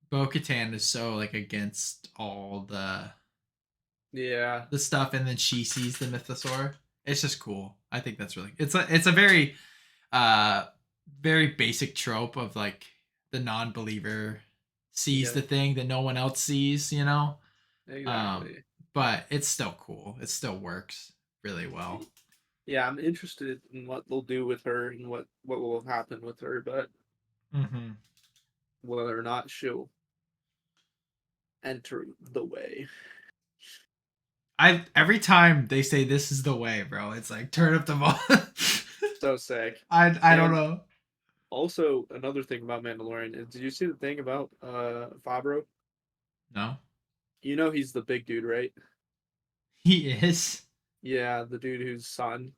Bo-Katan is so like against all Yeah, the stuff, and then she sees the Mythosaur. It's just cool. I think that's really it's a very uh very basic trope of like the non-believer sees yeah, the thing that no one else sees, you know. Um, exactly. but it's still cool. It still works really well. Yeah, I'm interested in what they'll do with her and what will happen with her, but Mm-hmm. whether or not she'll enter the way. I every time they say this is the way, bro, it's like turn up the volume. So sick. I don't And know. also another thing about Mandalorian is did you see the thing about Fabro? No, You know he's the big dude, right? he is. Yeah, the dude whose son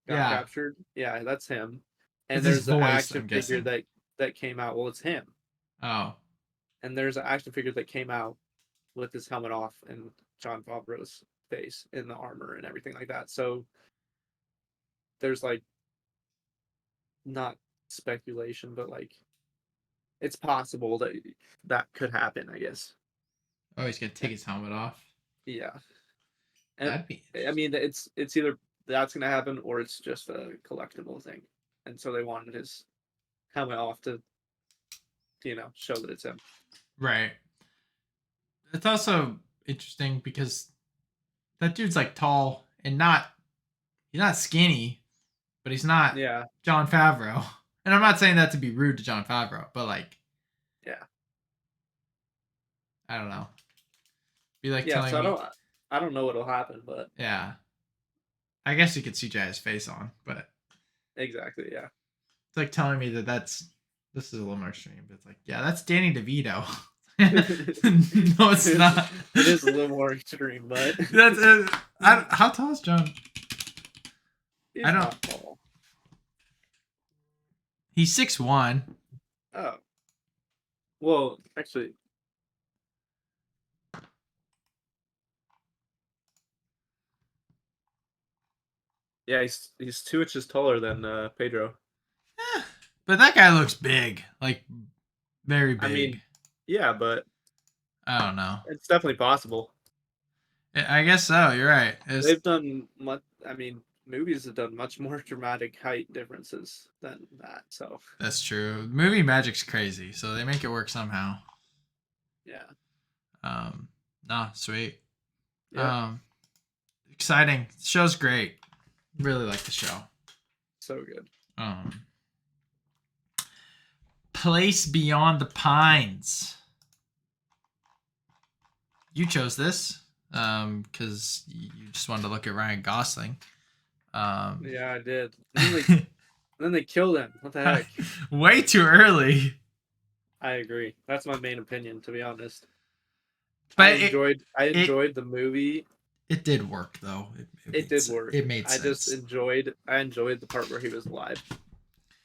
got Yeah, captured. Yeah, that's him. And it's his there's the voice. action I'm figure guessing. that came out. Well, it's him. Oh, And there's an action figure that came out with his helmet off and John Favreau's face in the armor and everything like that. So there's like not speculation, but like it's possible that that could happen, I guess. oh, he's gonna take his helmet off. Yeah. And That'd be I interesting. mean it's either that's gonna happen or it's just a collectible thing. And so they wanted his helmet off to, show that it's him. Right. It's also interesting because that dude's like tall and not he's not skinny, but he's not Yeah, Jon Favreau. And I'm not saying that to be rude to Jon Favreau, but like yeah, I don't know. Be like yeah. telling So me, I don't know what'll happen, but yeah. I guess you could CGI his face on, but exactly, yeah. it's like telling me that that's this is a little more extreme, but it's like, yeah, that's Danny DeVito. No, it's not. It is a little more extreme, but That's how tall is John? I he's don't. not tall. He's 6'1". Oh, well, actually, yeah, he's 2 inches taller than Pedro. But that guy looks big, like very I big. mean, yeah, but I don't know. it's definitely possible. I guess so. You're right. They've done much. I mean, movies have done much more dramatic height differences than that. So That's true. Movie magic's crazy, so they make it work somehow. yeah, Um, nah, sweet. yeah, Um, exciting. The show's great. Really like the show. so good. Um, Place Beyond the Pines. You chose this because you just wanted to look at Ryan Gosling. Yeah, I did. And then they killed him. What the heck? Way too early. I agree. That's my main opinion, to be honest. I But enjoyed. I it enjoyed the movie. it did work though. It did work. It made I just sense. enjoyed. I enjoyed the part where he was alive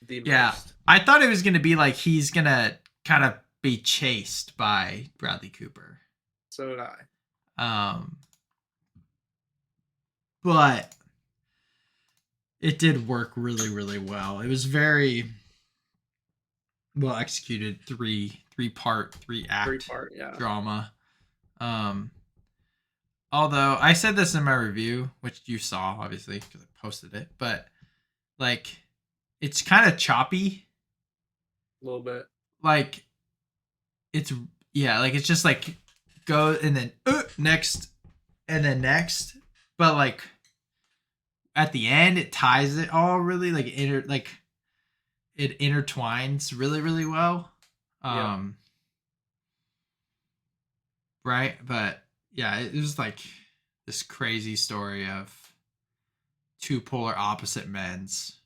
the Yeah, most. I thought it was gonna be like he's gonna kind of be chased by Bradley Cooper. So did I. Um, but it did work really, really well. It was very well executed. Three part, three Three act part. Yeah. drama. Um, although I said this in my review, which you saw obviously because I posted it, but like it's kind of choppy. A little bit. Like it's yeah, like it's just like go and then next and then next, but like at the end it ties it all really like it intertwines really really well. Yeah. Um, right, but yeah, it was like this crazy story of two polar opposite men's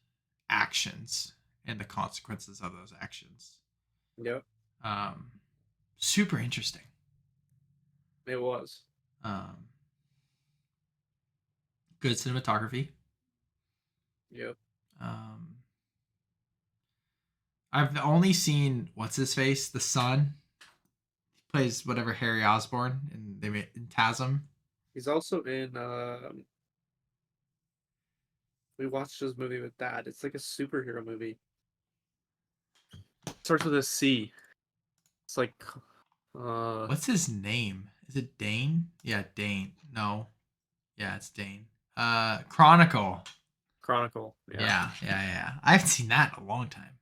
actions and the consequences of those actions. Yep. Um, super interesting. It was. Um, good cinematography. Yep. Um, I've only seen what's his face, the son. He plays whatever Harry Osborn in TASM. He's also in. We watched his movie with Dad. It's like a superhero movie. It starts with a C. It's like What's his name? Is it Dane? Yeah, Dane. No. Yeah, it's Dane. Chronicle. Chronicle. Yeah. Yeah. I haven't seen that in a long time.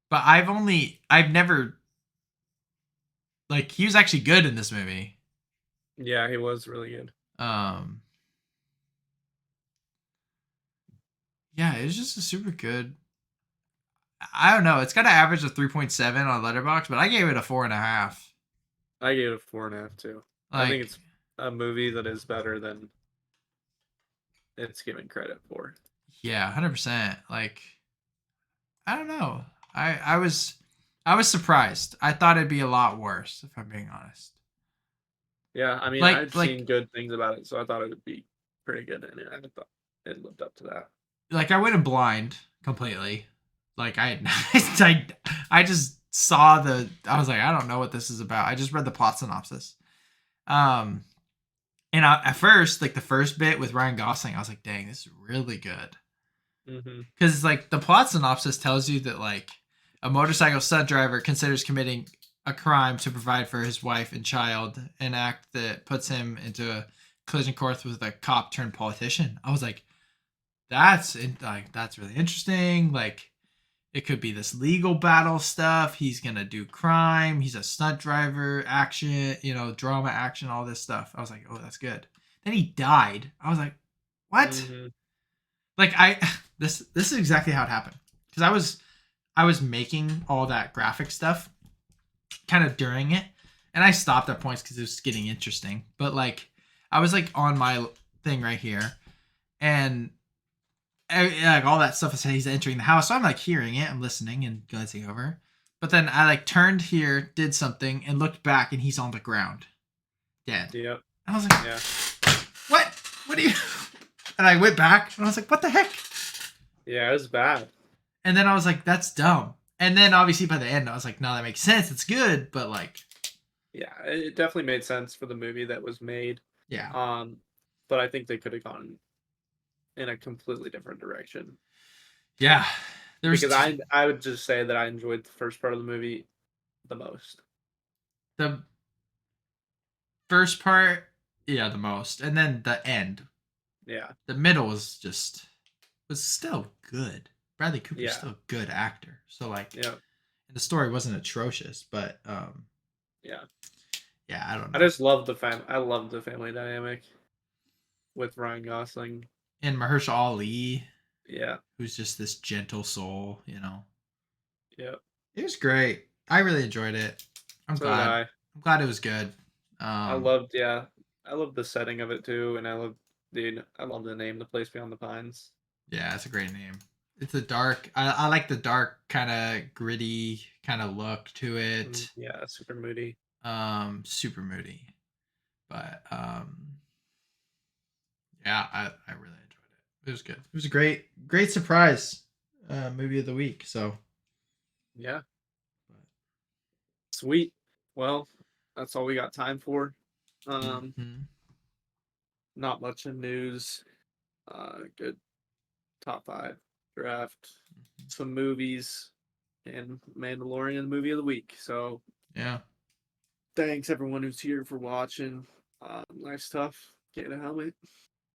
But I've never like he was actually good in this movie. Yeah, he was really good. Um yeah, it was just a super good. I don't know. It's got an average of 3.7 on Letterboxd, but I gave it a 4.5. I gave it a 4.5 too. I think Like, it's a movie that is better than it's given credit for. yeah, 100%. Like, I don't know. I was surprised. I thought it'd be a lot worse, if I'm being honest. Yeah, I mean, I've Like seen good things about it, so I thought it would be pretty good, and I thought it lived up to that. like I went in blind completely. Like I just saw I was like, I don't know what this is about. I just read the plot synopsis. Um, and at first, like the first bit with Ryan Gosling, I was like, dang, this is really good. Mm-hmm. Because like the plot synopsis tells you that like a motorcycle stunt driver considers committing a crime to provide for his wife and child, an act that puts him into a collision course with a cop turned politician. I was like, that's really interesting. Like it could be this legal battle stuff. He's gonna do crime. He's a stunt driver, action, drama, action, all this stuff. I was like, oh, that's good. Then he died. I was like, what? Mhm. Like I this is exactly how it happened. Because I was making all that graphic stuff kind of during it, and I stopped at points because it was getting interesting. But like I was like on my thing right here, and like all that stuff is he's entering the house. So I'm like hearing it, I'm listening and glancing over. But then I like turned here, did something, and looked back, and he's on the ground, dead. Yep. And I was like, Yeah. what? What do you? And I went back, and I was like, what the heck? Yeah, it was bad. And then I was like, that's dumb. And then obviously by the end, I was like, no, that makes sense. It's good, but like, Yeah, it definitely made sense for the movie that was made. yeah, Um, but I think they could have gone in a completely different direction. yeah. There's Because I would just say that I enjoyed the first part of the movie the most. the first part, yeah, the most, and then the end. Yeah. The middle was still good. Bradley Cooper's Yeah. still a good actor. So like, Yeah. and the story wasn't atrocious, but Yeah. yeah, I don't I know. just love the I love the family dynamic with Ryan Gosling. And Mahershala Ali, Yeah. who's just this gentle soul, you know. Yeah. It was great. I really enjoyed it. I'm So did glad. I. I'm glad it was good. I Um, loved yeah. I loved the setting of it too, and I love the name, The Place Beyond the Pines. yeah, it's a great name. It's a dark. I like the dark kind of gritty kind of look to it. Yeah, super moody. Super moody, but yeah, I really enjoyed it. It was good. It was a great surprise movie of the week. So, Yeah. Sweet. Well, that's all we got time for. Um, mhm. not much in news. Good top five draft, some movies, and Mandalorian movie of the week. So Yeah, thanks everyone who's here for watching. Nice stuff. Get a helmet.